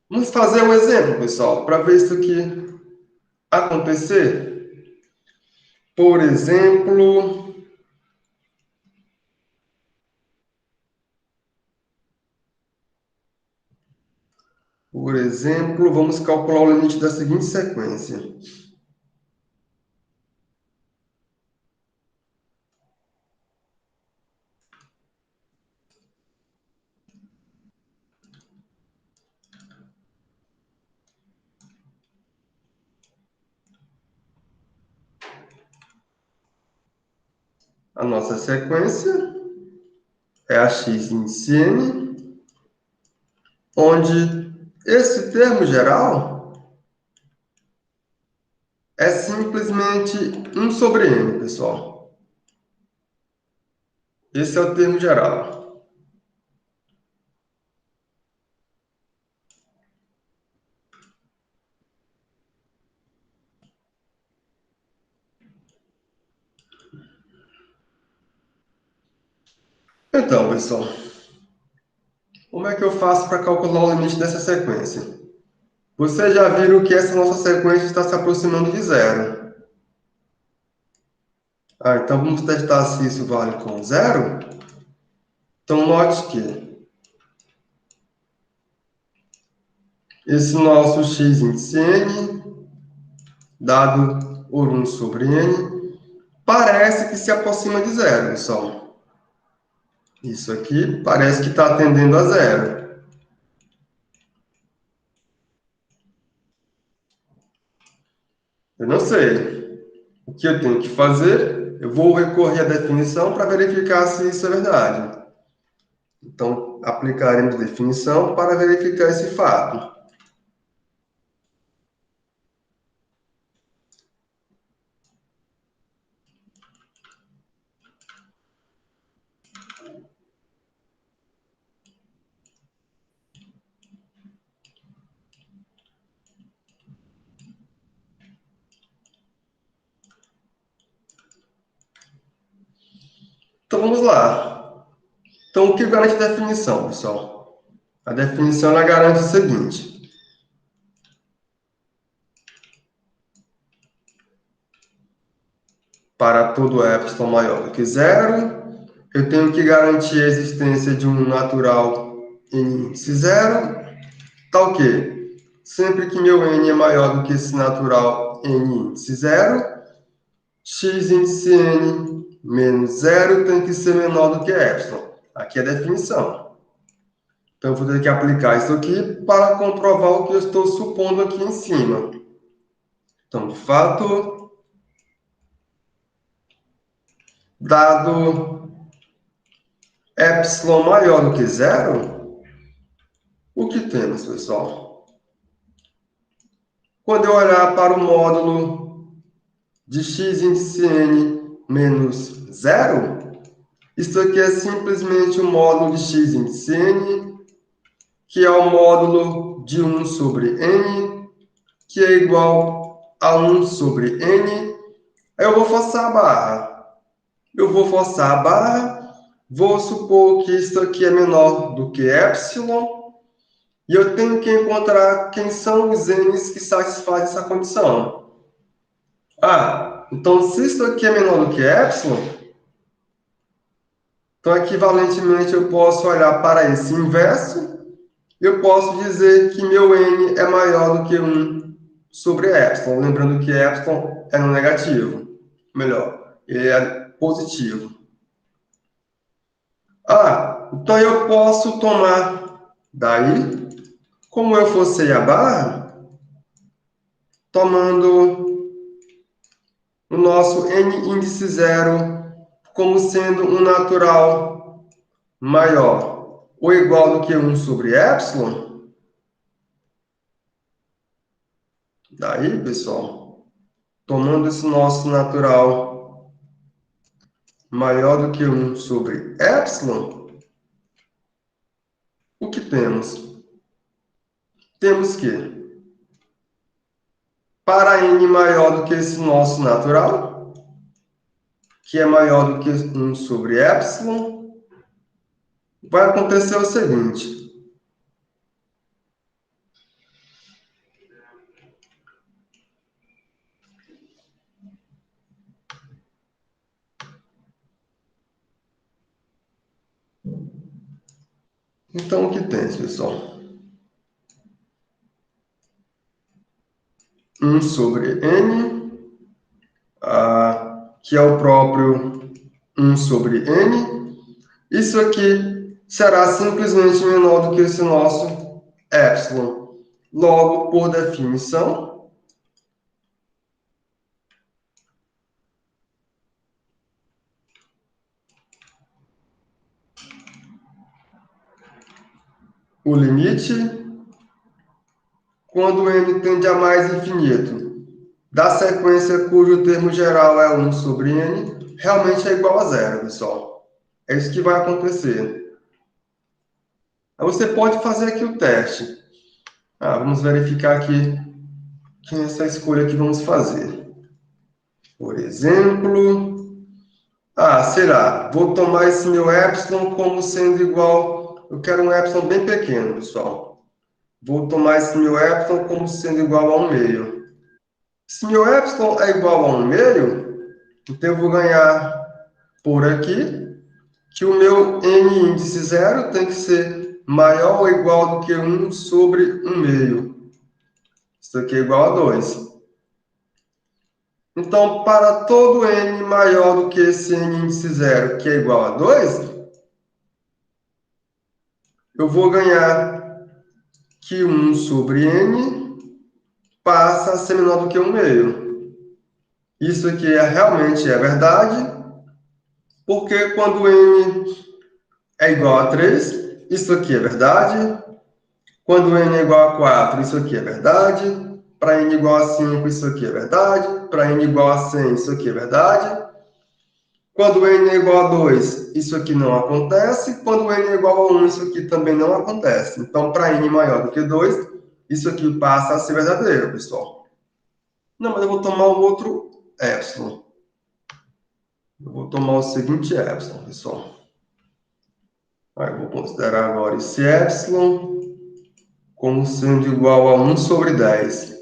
Vamos fazer um exemplo, pessoal, para ver isso aqui acontecer. Por exemplo, vamos calcular o limite da seguinte sequência. A nossa sequência é a x índice n, onde esse termo geral é simplesmente 1 sobre n, pessoal. Esse é o termo geral. Então, pessoal, como é que eu faço para calcular o limite dessa sequência? Vocês já viram que essa nossa sequência está se aproximando de zero. Então vamos testar se isso vale com zero. Então, note que esse nosso x índice n, dado por 1 sobre n, parece que se aproxima de zero, pessoal. Isso aqui parece que está tendendo a zero. Eu não sei. O que eu tenho que fazer? Eu vou recorrer à definição para verificar se isso é verdade. Então, aplicaremos definição para verificar esse fato. Então, vamos lá. Então, o que garante a definição, pessoal? A definição ela garante o seguinte. Para todo epsilon maior do que zero, eu tenho que garantir a existência de um natural em índice zero, tal que, sempre que meu n é maior do que esse natural em índice zero, x índice n menos zero tem que ser menor do que epsilon. Aqui é a definição. Então, eu vou ter que aplicar isso aqui para comprovar o que eu estou supondo aqui em cima. Então, de fato, dado epsilon maior do que zero, o que temos, pessoal? Quando eu olhar para o módulo de x índice n menos zero, isso aqui é simplesmente o módulo de x índice n, que é o módulo de 1 sobre n, que é igual a 1 sobre n. Aí eu vou forçar a barra. Vou supor que isso aqui é menor do que epsilon, e eu tenho que encontrar quem são os n's que satisfazem essa condição. Então se isso aqui é menor do que epsilon, então equivalentemente eu posso olhar para esse inverso, eu posso dizer que meu n é maior do que 1 sobre epsilon, lembrando que epsilon é no negativo, melhor, ele é positivo. Então eu posso tomar daí, como eu forcei a barra, tomando o nosso n índice zero como sendo um natural maior ou igual do que 1 sobre epsilon. Daí, pessoal, tomando esse nosso natural maior do que 1 sobre epsilon, o que temos? Temos que, para n maior do que esse nosso natural, que é maior do que 1 sobre epsilon, vai acontecer o seguinte. Então, o que tem, pessoal? 1 sobre n, que é o próprio 1 sobre n. Isso aqui será simplesmente menor do que esse nosso epsilon. Logo, por definição, o limite, quando n tende a mais infinito, da sequência cujo termo geral é 1 sobre n, realmente é igual a zero, pessoal. É isso que vai acontecer. Aí você pode fazer aqui o teste. Vamos verificar aqui essa escolha que vamos fazer. Por exemplo, sei lá, vou tomar esse meu epsilon como sendo igual, eu quero um epsilon bem pequeno, pessoal. Vou tomar esse meu epsilon como sendo igual a 1 meio. Se meu epsilon é igual a 1 meio, então eu vou ganhar por aqui que o meu n índice zero tem que ser maior ou igual do que 1 sobre 1 meio. Isso aqui é igual a 2. Então, para todo n maior do que esse n índice zero, que é igual a 2, eu vou ganhar que 1 sobre n passa a ser menor do que 1 meio. Isso aqui realmente é verdade, porque quando n é igual a 3, isso aqui é verdade. Quando n é igual a 4, isso aqui é verdade. Para n igual a 5, isso aqui é verdade. Para n igual a 100, isso aqui é verdade. Quando n é igual a 2, isso aqui não acontece. Quando n é igual a 1, isso aqui também não acontece. Então, para n maior do que 2, isso aqui passa a ser verdadeiro, pessoal. Não, mas eu vou tomar o outro epsilon. Eu vou tomar o seguinte epsilon, pessoal. Aí vou considerar agora esse epsilon como sendo igual a 1 sobre 10.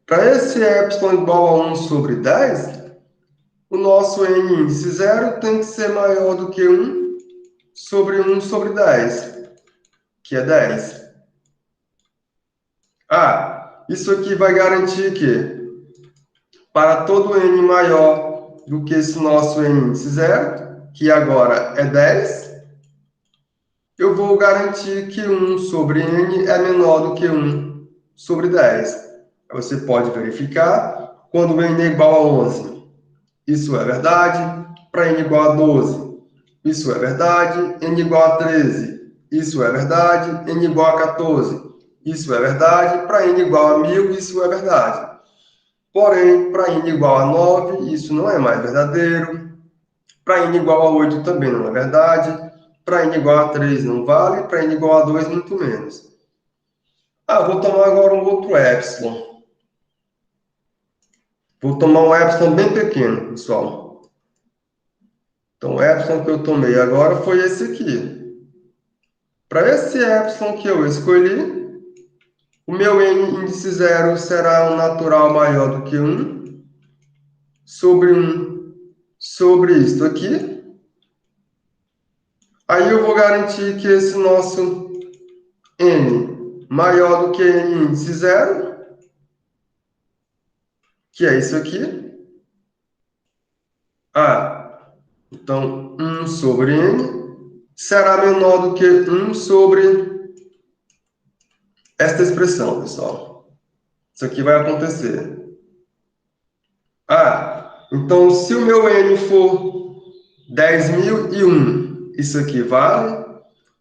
Para esse epsilon igual a 1 sobre 10, o nosso n índice 0 tem que ser maior do que 1 sobre 1 sobre 10, que é 10. Isso aqui vai garantir que, para todo n maior do que esse nosso n índice 0, que agora é 10, eu vou garantir que 1 sobre n é menor do que 1 sobre 10. Você pode verificar quando n é igual a 11. Isso é verdade. Para n igual a 12. Isso é verdade. N igual a 13. Isso é verdade. N igual a 14. Isso é verdade. Para n igual a 1000, isso é verdade. Porém, para n igual a 9, isso não é mais verdadeiro. Para n igual a 8 também não é verdade. Para n igual a 3 não vale. Para n igual a 2, muito menos. Vou tomar agora um outro epsilon. Vou tomar um epsilon bem pequeno, pessoal. Então, o epsilon que eu tomei agora foi esse aqui. Para esse epsilon que eu escolhi, o meu n índice 0 será um natural maior do que 1 sobre 1 sobre isto aqui. Aí eu vou garantir que esse nosso n maior do que n índice 0, que é isso aqui. Então 1 sobre n será menor do que 1 sobre esta expressão, pessoal. Isso aqui vai acontecer. Então se o meu n for 10.001, isso aqui vale.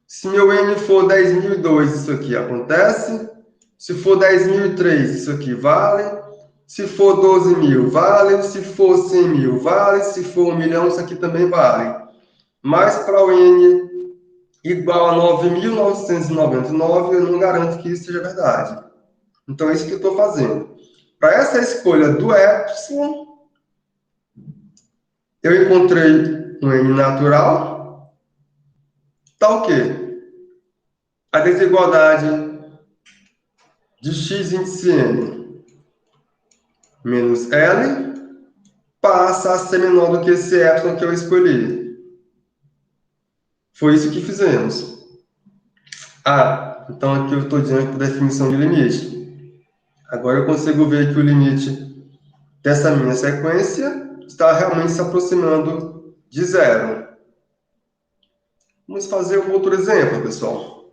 Se meu n for 10.002, isso aqui acontece. Se for 10.003, isso aqui vale. Se for 12.000, vale. Se for 100.000, vale. Se for 1 milhão, isso aqui também vale. Mas para o n igual a 9.999, eu não garanto que isso seja verdade. Então, é isso que eu estou fazendo. Para essa escolha do epsilon, eu encontrei um n natural. Tá o quê? A desigualdade de x índice n menos L passa a ser menor do que esse epsilon que eu escolhi. Foi isso que fizemos. Então aqui eu estou diante da definição de limite. Agora eu consigo ver que o limite dessa minha sequência está realmente se aproximando de zero. Vamos fazer um outro exemplo, pessoal.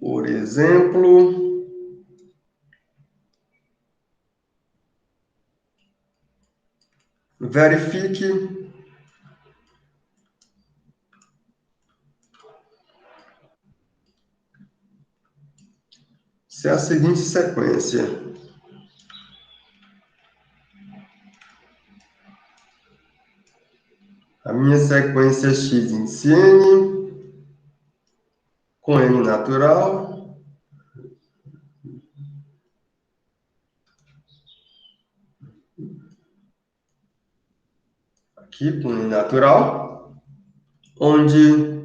Por exemplo, verifique se é a seguinte sequência. A minha sequência é x índice n com n natural. Aqui com n natural, onde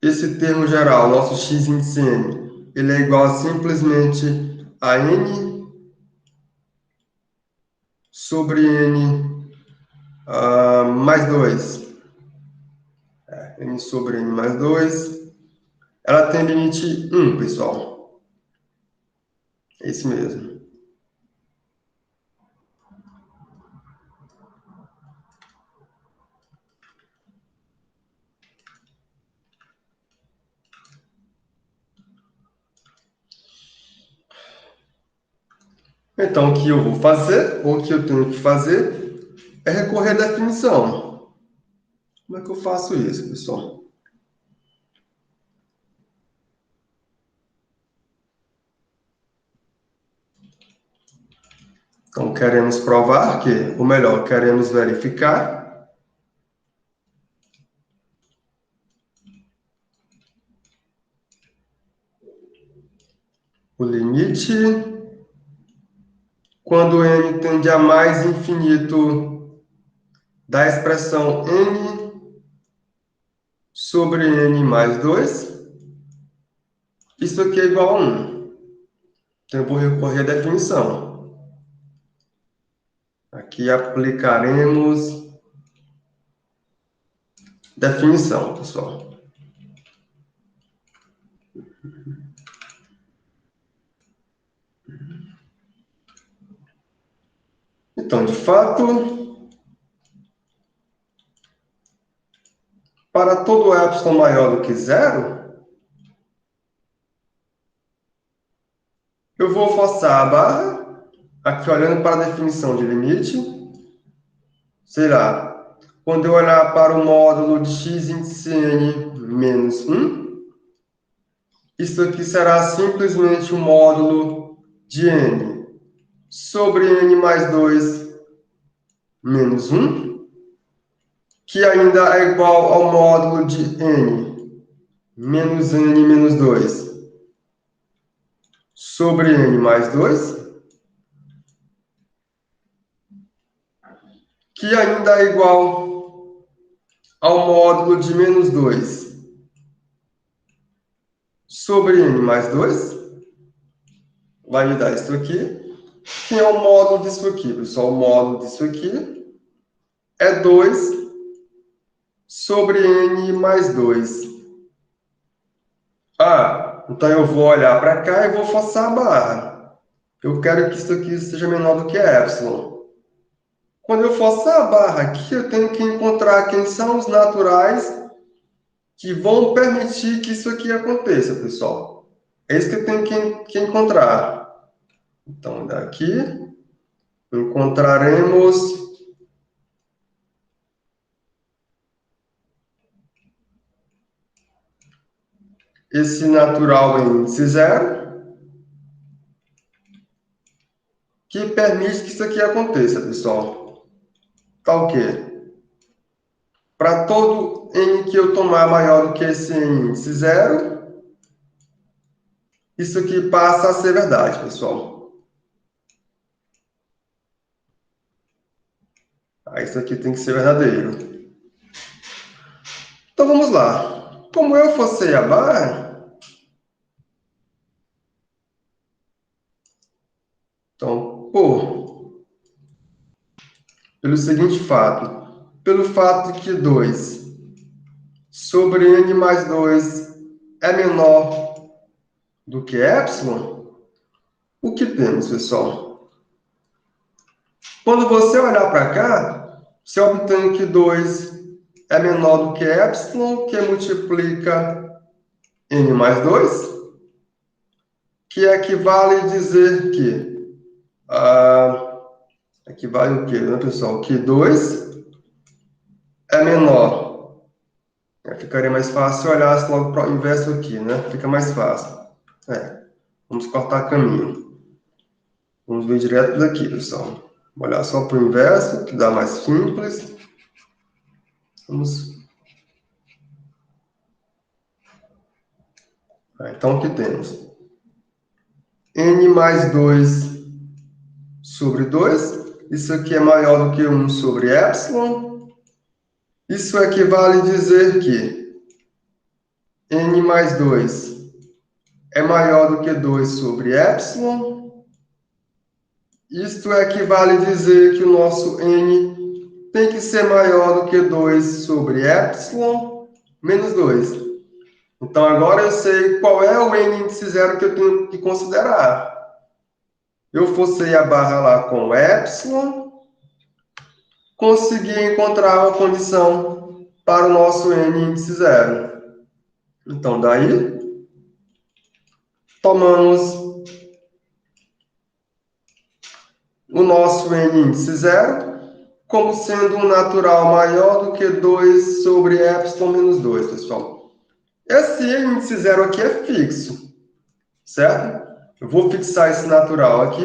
esse termo geral, nosso x índice n, ele é igual a simplesmente a n sobre n mais 2. N sobre n mais 2. Ela tem limite 1, pessoal. É isso mesmo. Então, o que eu vou fazer, ou o que eu tenho que fazer, é recorrer à definição. Como é que eu faço isso, pessoal? Então, queremos provar que, ou melhor, queremos verificar o limite quando n tende a mais infinito da expressão n sobre n mais 2. Isso aqui é igual a 1. Então, eu vou recorrer à definição. Aqui aplicaremos definição, pessoal. Então, de fato, para todo epsilon maior do que 0, eu vou forçar a barra, aqui olhando para a definição de limite, será, quando eu olhar para o módulo de x índice n menos 1, isso aqui será simplesmente um módulo de n sobre n mais 2 menos 1, que ainda é igual ao módulo de n menos n menos 2 sobre n mais 2, que ainda é igual ao módulo de menos 2 sobre n mais 2, vai me dar isso aqui, que é o módulo disso aqui, pessoal. O módulo disso aqui é 2 sobre n mais 2. Ah, então eu vou olhar para cá e vou forçar a barra. Eu quero que isso aqui seja menor do que epsilon. Quando eu forçar a barra aqui, eu tenho que encontrar quem são os naturais que vão permitir que isso aqui aconteça, pessoal. É isso que eu tenho que encontrar. Então, daqui, encontraremos esse natural em índice 0, que permite que isso aqui aconteça, pessoal. Tá o quê? Para todo n que eu tomar maior do que esse índice 0, isso aqui passa a ser verdade, pessoal. Isso aqui tem que ser verdadeiro. Então, vamos lá. Como eu forcei a barra, então, pelo seguinte fato, pelo fato de que 2 sobre n mais 2 é menor do que epsilon, o que temos, pessoal? Quando você olhar para cá, você obtém que 2 é menor do que epsilon, que multiplica n mais 2, que equivale a dizer que... equivale o quê, né, pessoal? Que 2 é menor. Ficaria mais fácil se olhasse logo para o inverso aqui, né? Fica mais fácil. Vamos cortar caminho. Vamos ver direto daqui, pessoal. Vou olhar só para o inverso, que dá mais simples. Vamos... Então, o que temos? N mais 2 sobre 2. Isso aqui é maior do que 1 sobre epsilon. Isso equivale a dizer que N mais 2 é maior do que 2 sobre epsilon. Isto equivale a dizer que o nosso N tem que ser maior do que 2 sobre epsilon menos 2. Então, agora eu sei qual é o N índice 0 que eu tenho que considerar. Eu forcei a barra lá com epsilon, consegui encontrar uma condição para o nosso N índice 0. Então, daí, tomamos o nosso N índice 0 como sendo um natural maior do que 2 sobre epsilon menos 2, pessoal. Esse índice 0 aqui é fixo, certo? Eu vou fixar esse natural aqui.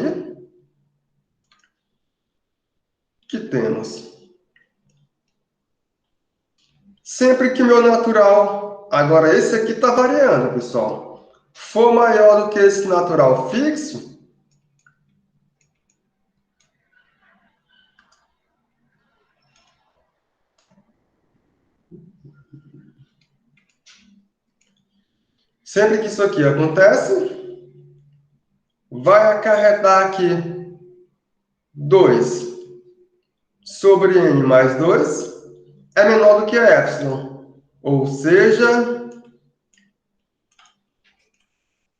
Que temos? Sempre que meu natural, agora esse aqui está variando, pessoal, for maior do que esse natural fixo, Sempre que isso aqui acontece, vai acarretar aqui 2 sobre n mais 2 é menor do que epsilon. Ou seja,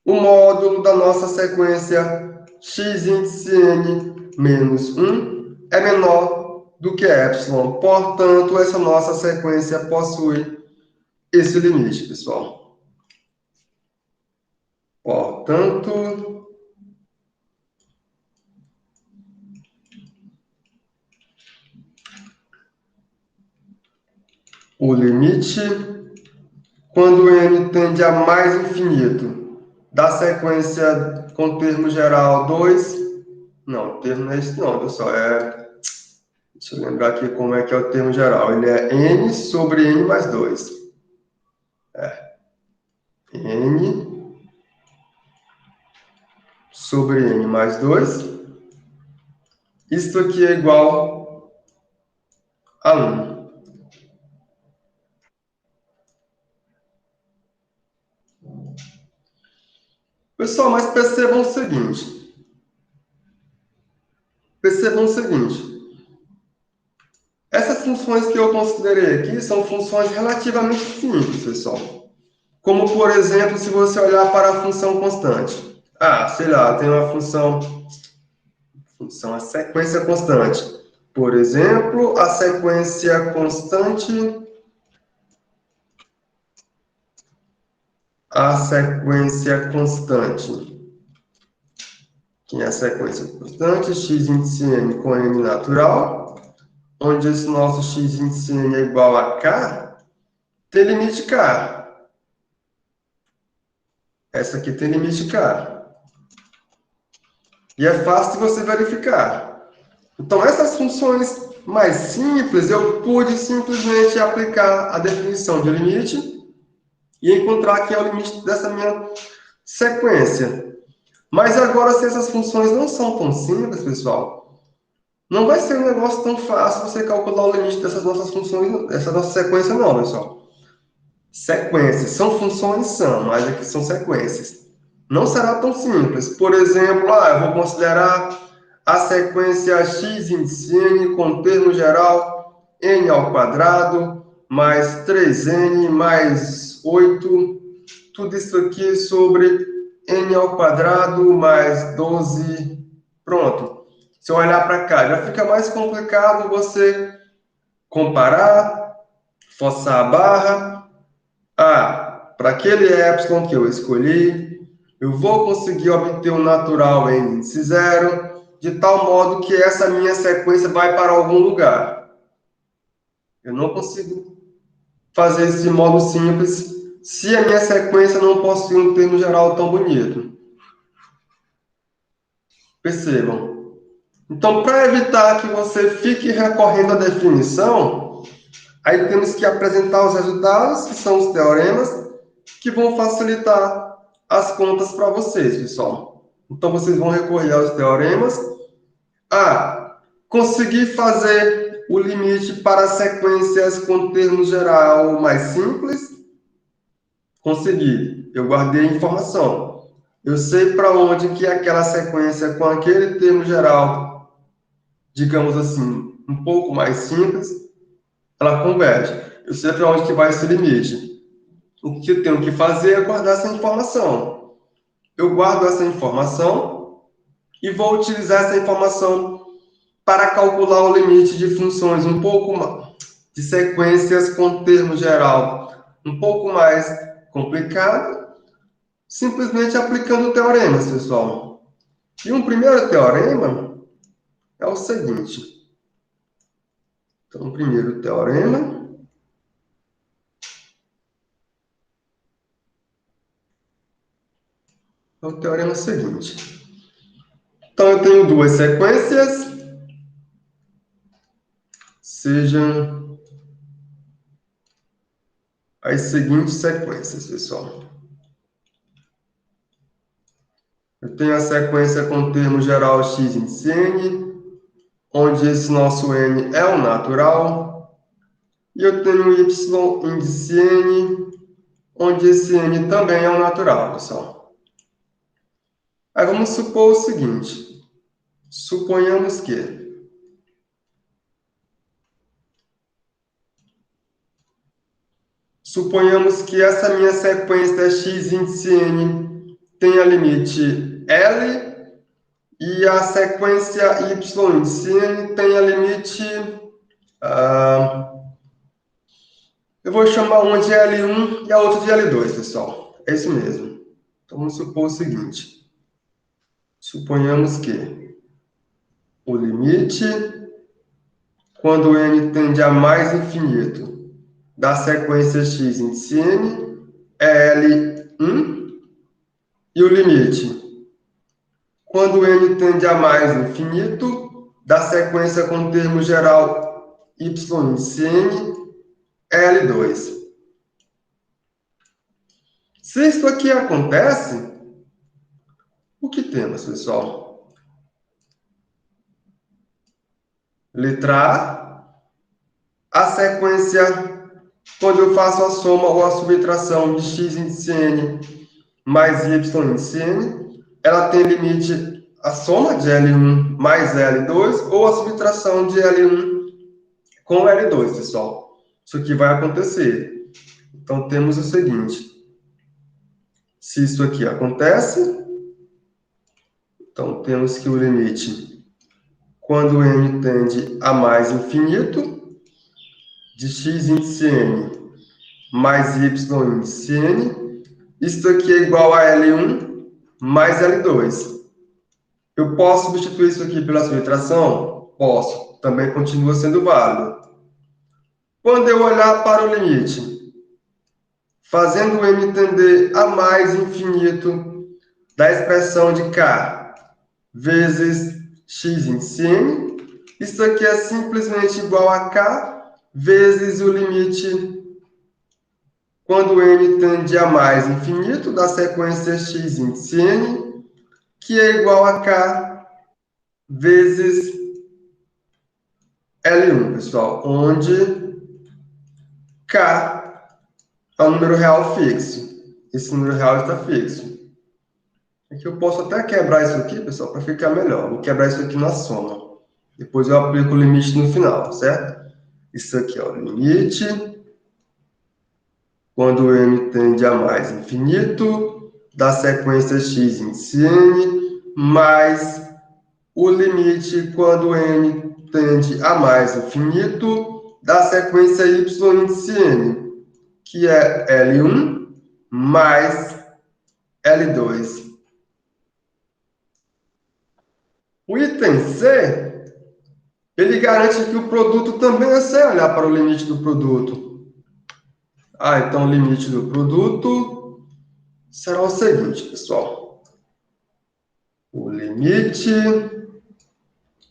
o módulo da nossa sequência x índice n menos 1 é menor do que epsilon. Portanto, essa nossa sequência possui esse limite, pessoal. Portanto, o limite, quando n tende a mais infinito, da sequência com termo geral 2, não, o termo não é isso não, pessoal, deixa eu lembrar aqui como é que é o termo geral, ele é n sobre n mais 2. N sobre n mais 2, isto aqui é igual a 1. Pessoal, mas percebam o seguinte, essas funções que eu considerei aqui são funções relativamente simples, pessoal. Como, por exemplo, se você olhar para a função constante. Sei lá, tem uma função, a sequência constante. Por exemplo, a sequência constante, que é a sequência constante, x índice n com n natural, onde esse nosso x índice n é igual a k, tem limite k. Essa aqui tem limite k. E é fácil de você verificar. Então, essas funções mais simples, eu pude simplesmente aplicar a definição de limite e encontrar que é o limite dessa minha sequência. Mas agora, se essas funções não são tão simples, pessoal, não vai ser um negócio tão fácil você calcular o limite dessas nossas funções, dessa nossa sequência, não, pessoal. Sequências são funções, mas aqui são sequências. Não será tão simples. Por exemplo, eu vou considerar a sequência x índice n com termo geral n ao quadrado mais 3n mais 8, tudo isso aqui sobre n ao quadrado mais 12. Pronto. Se eu olhar para cá, já fica mais complicado você comparar, forçar a barra. Para aquele epsilon que eu escolhi, eu vou conseguir obter um natural em índice zero, de tal modo que essa minha sequência vai para algum lugar. Eu não consigo fazer esse modo simples se a minha sequência não possui um termo geral tão bonito. Percebam. Então, para evitar que você fique recorrendo à definição, aí temos que apresentar os resultados, que são os teoremas, que vão facilitar as contas para vocês, pessoal. Então, vocês vão recorrer aos teoremas. Conseguir fazer o limite para sequências com termo geral mais simples? Consegui. Eu guardei a informação. Eu sei para onde que aquela sequência com aquele termo geral, digamos assim, um pouco mais simples, ela converge. Eu sei para onde que vai esse limite. O que eu tenho que fazer é guardar essa informação. Eu guardo essa informação e vou utilizar essa informação para calcular o limite de funções um pouco mais, de sequências com termo geral um pouco mais complicado, simplesmente aplicando teoremas, pessoal. E um primeiro teorema é o seguinte. Então, o primeiro teorema é o teorema seguinte. Então, eu tenho duas sequências, sejam as seguintes sequências, pessoal. Eu tenho a sequência com termo geral x índice n, onde esse nosso n é o natural, e eu tenho y índice n, onde esse n também é um natural, pessoal. Aí vamos supor o seguinte. Suponhamos que essa minha sequência x índice n tenha limite L e a sequência y índice n tenha limite... eu vou chamar uma de L1 e a outra de L2, pessoal. É isso mesmo. Então, vamos supor o seguinte. Suponhamos que o limite, quando n tende a mais infinito, da sequência x índice n, é L1, e o limite, quando n tende a mais infinito, da sequência com termo geral y índice n, é L2. Se isso aqui acontece, o que temos, pessoal? Letra A sequência, quando eu faço a soma ou a subtração de x índice n mais y índice n, ela tem limite a soma de L1 mais L2 ou a subtração de L1 com L2, pessoal. Isso aqui vai acontecer. Então, temos o seguinte. Se isso aqui acontece, então temos que o limite, quando n tende a mais infinito, de x índice n mais y índice n, isso aqui é igual a L1 mais L2. Eu posso substituir isso aqui pela subtração? Posso. Também continua sendo válido. Quando eu olhar para o limite, fazendo n tender a mais infinito da expressão de k vezes x índice n, isso aqui é simplesmente igual a k vezes o limite quando n tende a mais infinito da sequência x índice n, que é igual a k vezes L1, pessoal, onde k é um número real fixo. Esse número real está fixo. Aqui eu posso até quebrar isso aqui, pessoal, para ficar melhor. Vou quebrar isso aqui na soma. Depois eu aplico o limite no final, certo? Isso aqui é o limite. Quando n tende a mais infinito, da sequência x índice n, mais o limite quando n tende a mais infinito, da sequência y índice n, que é L1 mais L2. O item C, ele garante que o produto também é sem olhar para o limite do produto. Então o limite do produto será o seguinte, pessoal. O limite,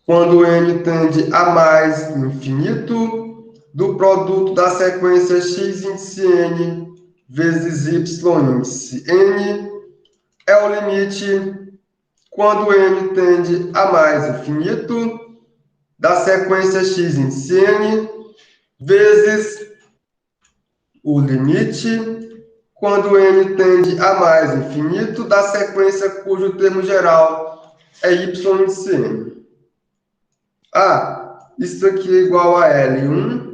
quando n tende a mais infinito, do produto da sequência x índice n vezes y índice n, é o limite quando n tende a mais infinito da sequência x índice n vezes o limite quando n tende a mais infinito da sequência cujo termo geral é y índice n. Isso aqui é igual a L1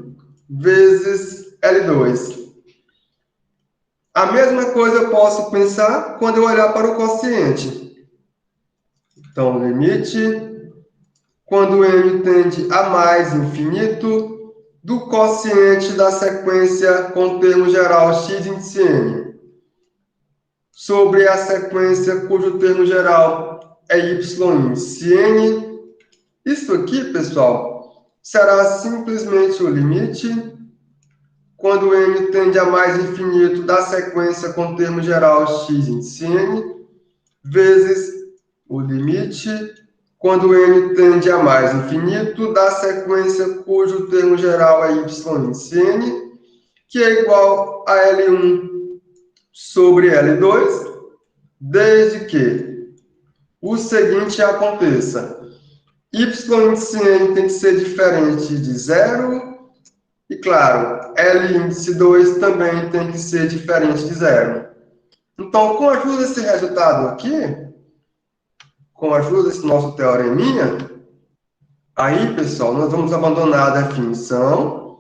vezes L2. A mesma coisa eu posso pensar quando eu olhar para o quociente. Então, o limite, quando n tende a mais infinito, do quociente da sequência com termo geral x índice n, sobre a sequência cujo termo geral é y índice n. Isso aqui, pessoal, será simplesmente o limite quando n tende a mais infinito da sequência com termo geral x índice n, vezes o limite quando n tende a mais infinito da sequência cujo termo geral é y índice n, que é igual a L1 sobre L2, desde que o seguinte aconteça. Y índice n tem que ser diferente de zero, e claro, L índice 2 também tem que ser diferente de zero. Então, com a ajuda desse resultado aqui, com a ajuda desse nosso teoreminha, aí, pessoal, nós vamos abandonar a definição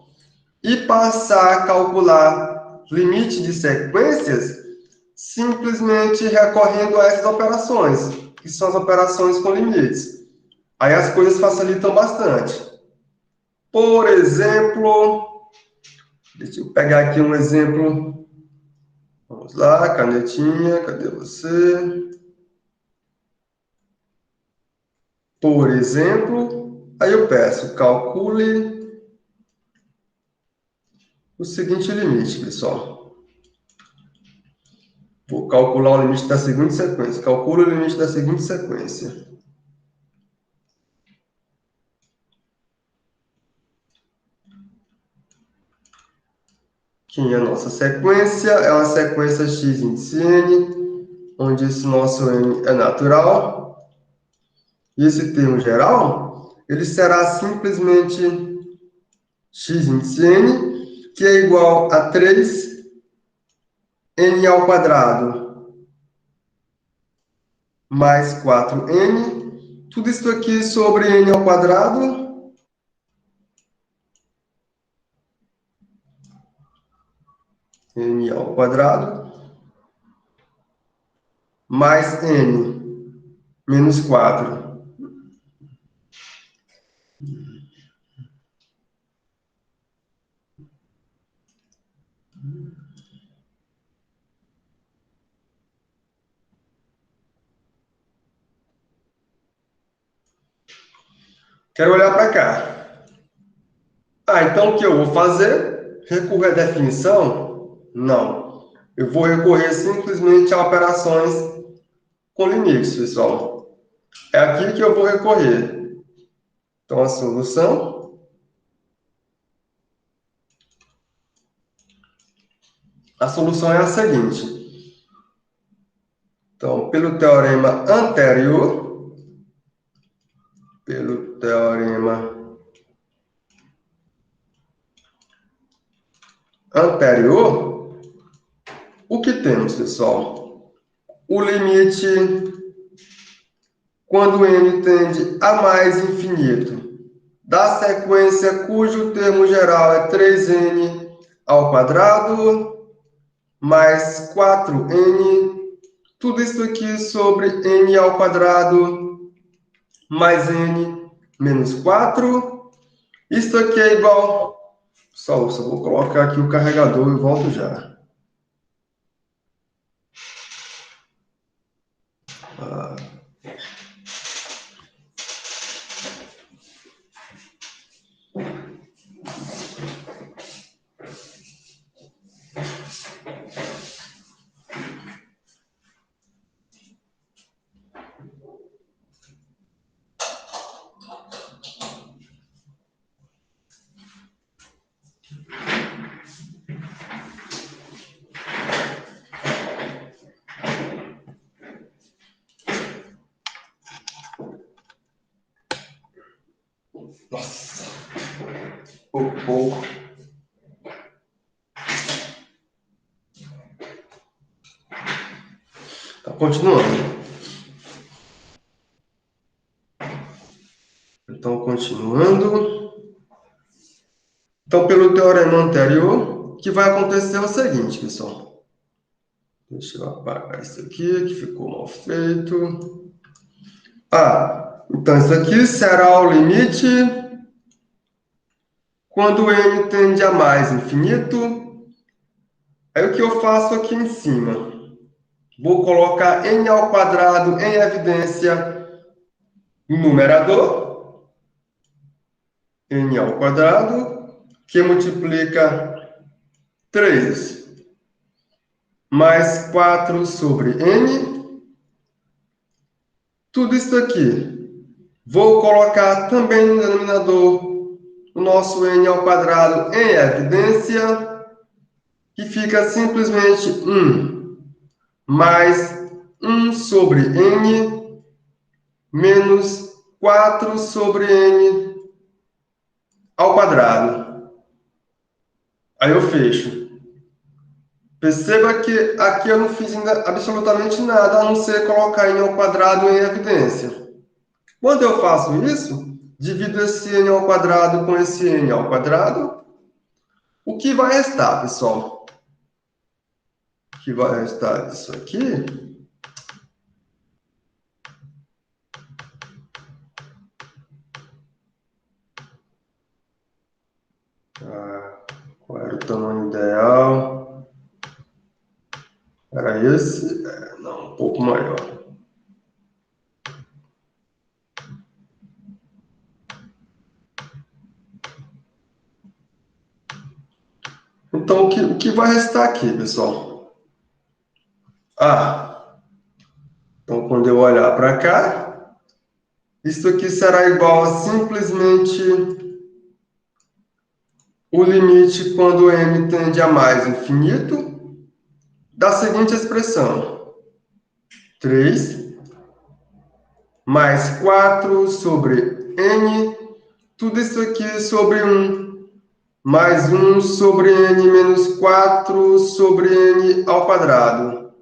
e passar a calcular limite de sequências simplesmente recorrendo a essas operações, que são as operações com limites. Aí as coisas facilitam bastante. Por exemplo, deixa eu pegar aqui um exemplo. Vamos lá, canetinha, cadê você? Por exemplo, aí eu peço, calcule o seguinte limite, pessoal. Vou calcular o limite da seguinte sequência. Calcule o limite da seguinte sequência. Aqui a nossa sequência é uma sequência x índice n, onde esse nosso n é natural. E esse termo geral, ele será simplesmente x índice n, que é igual a 3 n ao quadrado mais 4n. Tudo isso aqui sobre n ao quadrado n ao quadrado mais n menos 4. Quero olhar para cá. Então o que eu vou fazer? Recorrer à definição? Não. Eu vou recorrer simplesmente a operações com limites, pessoal. É aqui que eu vou recorrer. Então, a solução. A solução é a seguinte. Então, pelo teorema anterior, o que temos, pessoal? O limite, quando n tende a mais infinito, da sequência cujo termo geral é 3n ao quadrado mais 4n, tudo isso aqui sobre n ao quadrado mais n menos 4. Isso aqui é igual... Só vou colocar aqui o carregador e volto já. Nossa, pouco. Tá continuando. Então, continuando. Então, pelo teorema anterior, o que vai acontecer é o seguinte, pessoal. Deixa eu apagar isso aqui, que ficou mal feito. Então isso aqui será o limite quando n tende a mais infinito. Aí o que eu faço aqui em cima? Vou colocar n ao quadrado em evidência no numerador. N ao quadrado, que multiplica 3 mais 4 sobre n. Tudo isso aqui. Vou colocar também no denominador o nosso n ao quadrado em evidência, que fica simplesmente 1 mais 1 sobre n menos 4 sobre n ao quadrado. Aí eu fecho. Perceba que aqui eu não fiz ainda absolutamente nada, a não ser colocar n ao quadrado em evidência. Quando eu faço isso, divido esse n ao quadrado com esse n ao quadrado. O que vai restar, pessoal? O que vai restar disso aqui? Qual era o tamanho ideal? Era esse? Não, um pouco maior. Então, o que vai restar aqui, pessoal? Então, quando eu olhar para cá, isso aqui será igual a simplesmente o limite quando m tende a mais infinito da seguinte expressão. 3 mais 4 sobre n, tudo isso aqui sobre 1, mais 1 sobre n menos 4 sobre n ao quadrado.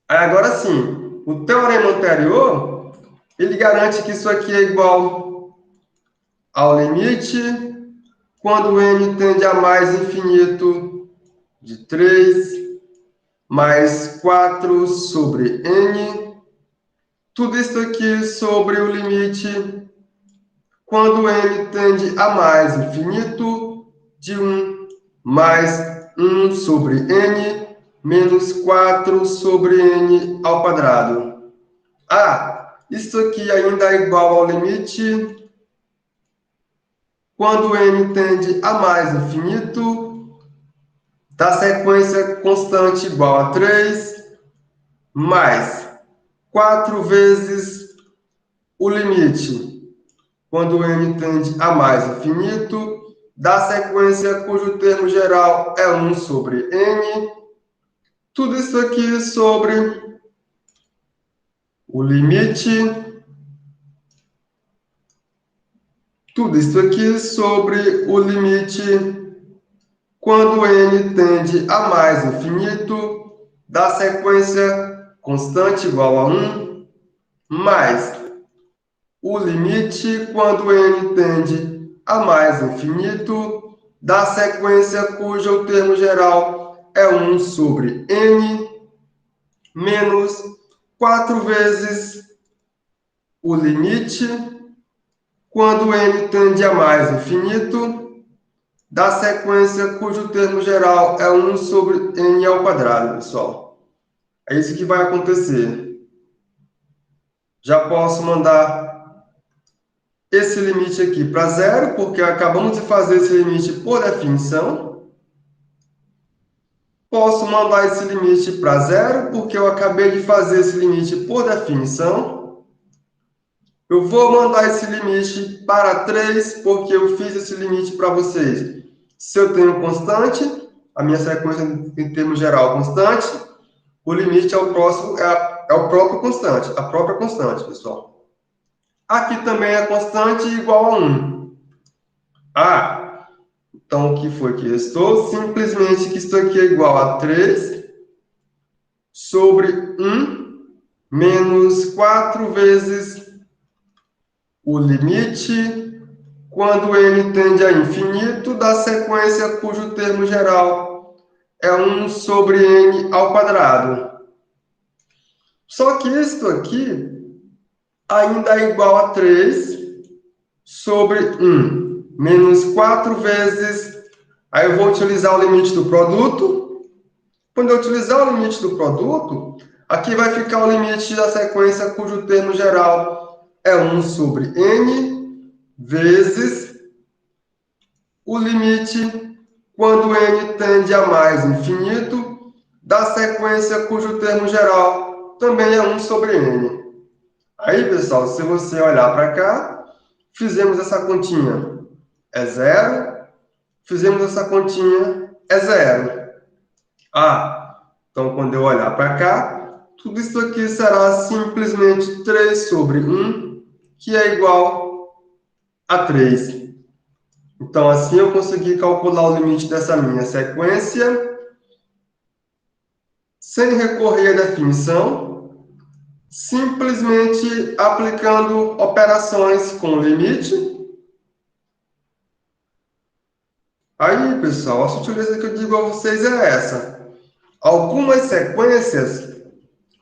Aí, agora sim, o teorema anterior, ele garante que isso aqui é igual ao limite quando n tende a mais infinito de 3 mais 4 sobre n, tudo isso aqui sobre o limite quando n tende a mais infinito de 1 mais 1 sobre n menos 4 sobre n ao quadrado. Isso aqui ainda é igual ao limite quando n tende a mais infinito da sequência constante igual a 3 mais 4 vezes o limite quando n tende a mais infinito da sequência cujo termo geral é 1 sobre n. Tudo isso aqui sobre o limite. Tudo isso aqui sobre o limite quando n tende a mais infinito da sequência constante igual a 1 mais o limite quando n tende a mais infinito da sequência cujo termo geral é 1 sobre n menos 4 vezes o limite quando n tende a mais infinito da sequência cujo termo geral é 1 sobre n ao quadrado, pessoal. É isso que vai acontecer. Já posso mandar esse limite aqui para zero, porque acabamos de fazer esse limite por definição. Posso mandar esse limite para zero, porque eu acabei de fazer esse limite por definição. Eu vou mandar esse limite para 3, porque eu fiz esse limite para vocês. Se eu tenho constante, a minha sequência em termos geral constante, o limite é o próprio constante, a própria constante, pessoal. Aqui também é constante igual a 1. Então, o que foi que restou? Simplesmente que isso aqui é igual a 3 sobre 1 menos 4 vezes o limite quando n tende a infinito da sequência cujo termo geral é 1 sobre n ao quadrado. Só que isso aqui ainda é igual a 3 sobre 1 menos 4 vezes... Aí eu vou utilizar o limite do produto. Quando eu utilizar o limite do produto, aqui vai ficar o limite da sequência cujo termo geral é 1 sobre n vezes o limite quando n tende a mais infinito da sequência cujo termo geral também é 1 sobre n. Aí, pessoal, se você olhar para cá, fizemos essa continha, é zero. Fizemos essa continha, é zero. Então quando eu olhar para cá, tudo isso aqui será simplesmente 3 sobre 1, que é igual a 3. Então, assim eu consegui calcular o limite dessa minha sequência sem recorrer à definição, simplesmente aplicando operações com limite. Aí, pessoal, a sutileza que eu digo a vocês é essa. Algumas sequências,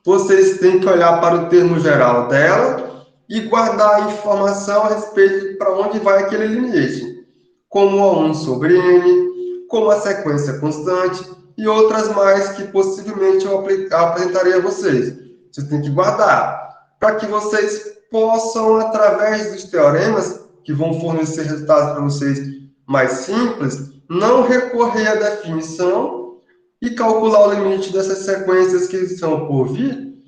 vocês têm que olhar para o termo geral dela e guardar a informação a respeito de para onde vai aquele limite, como a 1 sobre n, como a sequência constante e outras mais que possivelmente eu apresentarei a vocês. Vocês têm que guardar, para que vocês possam, através dos teoremas, que vão fornecer resultados para vocês mais simples, não recorrer à definição e calcular o limite dessas sequências que estão por vir,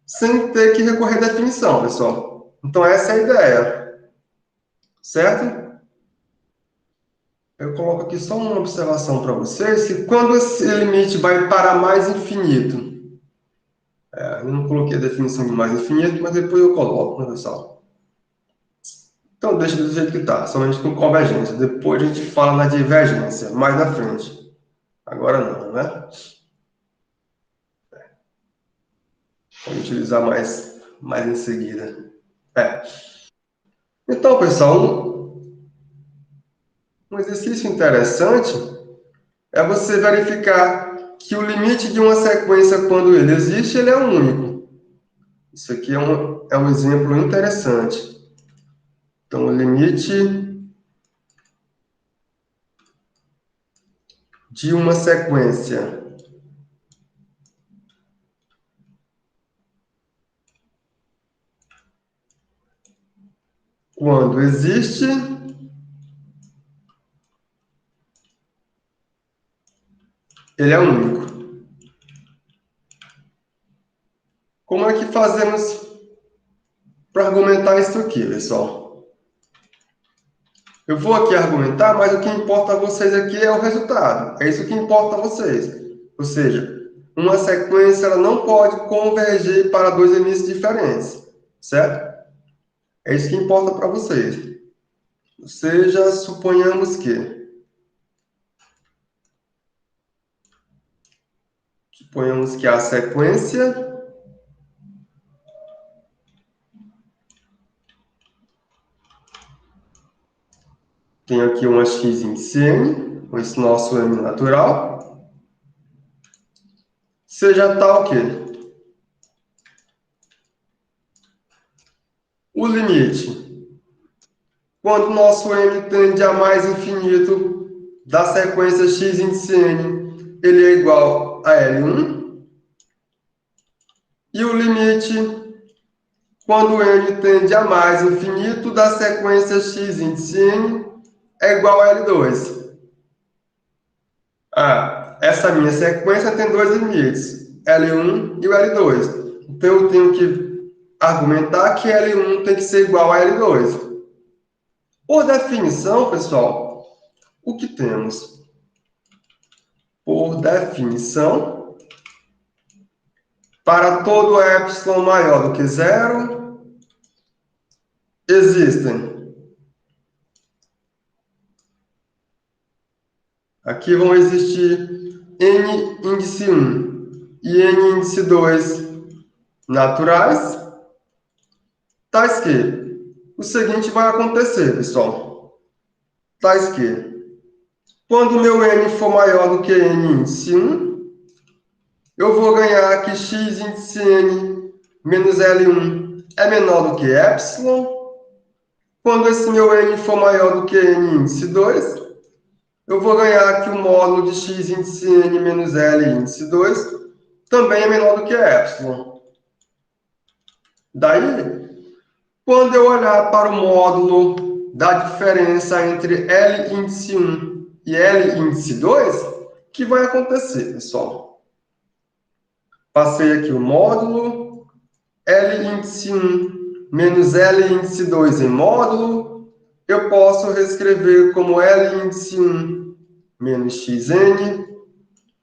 sem ter que recorrer à definição, pessoal. Então, essa é a ideia, certo? Eu coloco aqui só uma observação para vocês, que quando esse limite vai para mais infinito, eu não coloquei a definição de mais infinito, mas depois eu coloco, né, pessoal? Então, deixa do jeito que está, somente com convergência. Depois a gente fala na divergência, mais na frente. Agora não, né? Vamos utilizar mais em seguida. Então, pessoal, um exercício interessante é você verificar que o limite de uma sequência, quando ele existe, ele é único. Isso aqui é um exemplo interessante. Então, o limite de uma sequência quando existe, ele é único. Como é que fazemos para argumentar isso aqui, pessoal? Eu vou aqui argumentar, mas o que importa a vocês aqui é o resultado. É isso que importa a vocês. Ou seja, uma sequência ela não pode convergir para dois limites diferentes, certo? É isso que importa para vocês. Ou seja, suponhamos que a sequência tem aqui uma x índice n, com esse nosso m natural, seja tal que o limite, quando o nosso m tende a mais infinito da sequência x índice n, ele é igual a L1, e o limite, quando n tende a mais infinito da sequência x índice n, é igual a L2. Essa minha sequência tem dois limites, L1 e o L2. Então, eu tenho que argumentar que L1 tem que ser igual a L2. Por definição, pessoal, o que temos? Por definição, para todo epsilon maior do que zero, existem. Aqui vão existir n índice 1 e n índice 2 naturais, tais que o seguinte vai acontecer, pessoal. Tais que, quando o meu n for maior do que n índice 1, eu vou ganhar que x índice n menos L1 é menor do que epsilon. Quando esse meu n for maior do que n índice 2, eu vou ganhar que o módulo de x índice n menos L índice 2 também é menor do que epsilon. Daí, quando eu olhar para o módulo da diferença entre L índice 1 e L índice 2, o que vai acontecer, pessoal? Passei aqui o módulo L índice 1 menos L índice 2 em módulo, eu posso reescrever como L índice 1 menos xn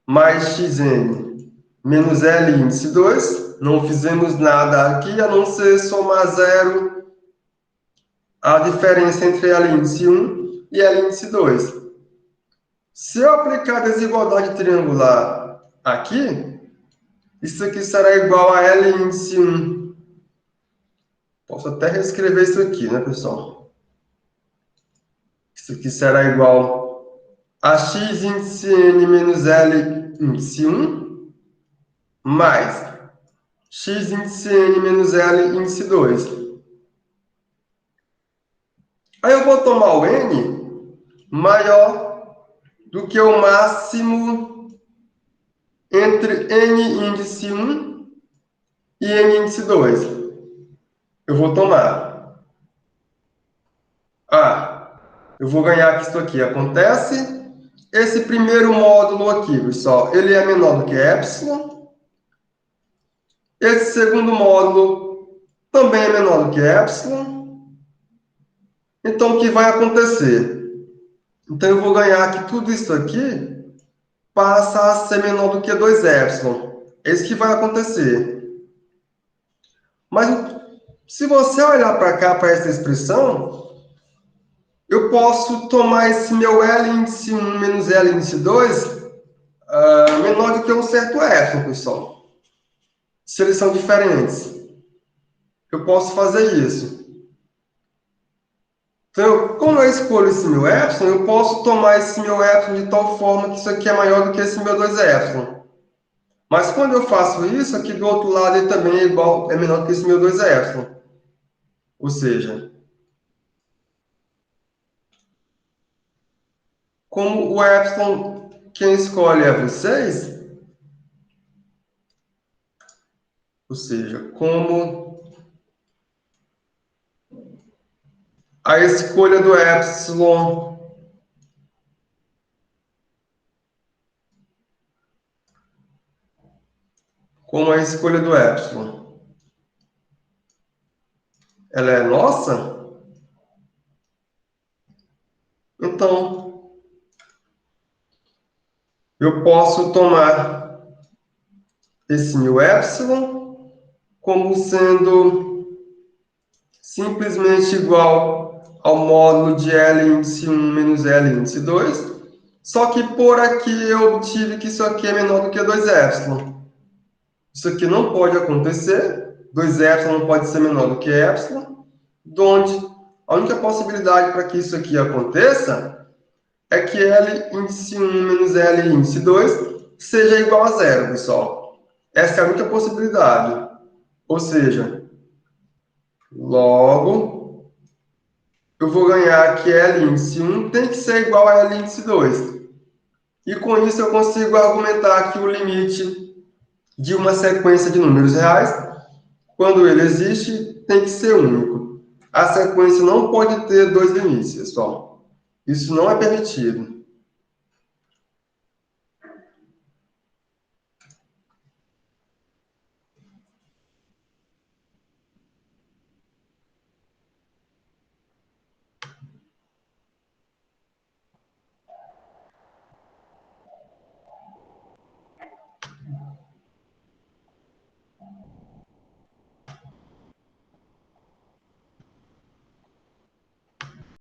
mais xn menos L índice 2. Não fizemos nada aqui, a não ser somar zero a diferença entre L índice 1 e L índice 2. Se eu aplicar a desigualdade triangular aqui, isso aqui será igual a L índice 1. Posso até reescrever isso aqui, né, pessoal? Isso aqui será igual a x índice n menos L índice 1 mais x índice n menos L índice 2. Aí eu vou tomar o n maior do que o máximo entre n índice 1 e n índice 2. Eu vou tomar. Eu vou ganhar que isso aqui acontece. Esse primeiro módulo aqui, pessoal, ele é menor do que epsilon. Esse segundo módulo também é menor do que epsilon. Então, o que vai acontecer? Então, eu vou ganhar que tudo isso aqui passa a ser menor do que 2 epsilon. É isso que vai acontecer. Mas, se você olhar para cá, para essa expressão, eu posso tomar esse meu L índice 1 menos L índice 2 menor do que um certo epsilon, pessoal. Se eles são diferentes. Eu posso fazer isso. Então, como eu escolho esse meu epsilon, eu posso tomar esse meu epsilon de tal forma que isso aqui é maior do que esse meu 2 epsilon. Mas quando eu faço isso, aqui do outro lado ele também é menor do que esse meu 2 epsilon. Ou seja, como o epsilon quem escolhe é vocês, ou seja, como a escolha do epsilon ela é nossa, então eu posso tomar esse meu epsilon como sendo simplesmente igual ao módulo de L índice 1 menos L índice 2, só que por aqui eu obtive que isso aqui é menor do que 2 epsilon. Isso aqui não pode acontecer, 2 epsilon não pode ser menor do que epsilon, onde a única possibilidade para que isso aqui aconteça é que L índice 1 menos L índice 2 seja igual a zero, pessoal. Essa é a única possibilidade. Ou seja, logo, eu vou ganhar que L índice 1 tem que ser igual a L índice 2. E com isso eu consigo argumentar que o limite de uma sequência de números reais, quando ele existe, tem que ser único. A sequência não pode ter dois limites, pessoal. Isso não é permitido.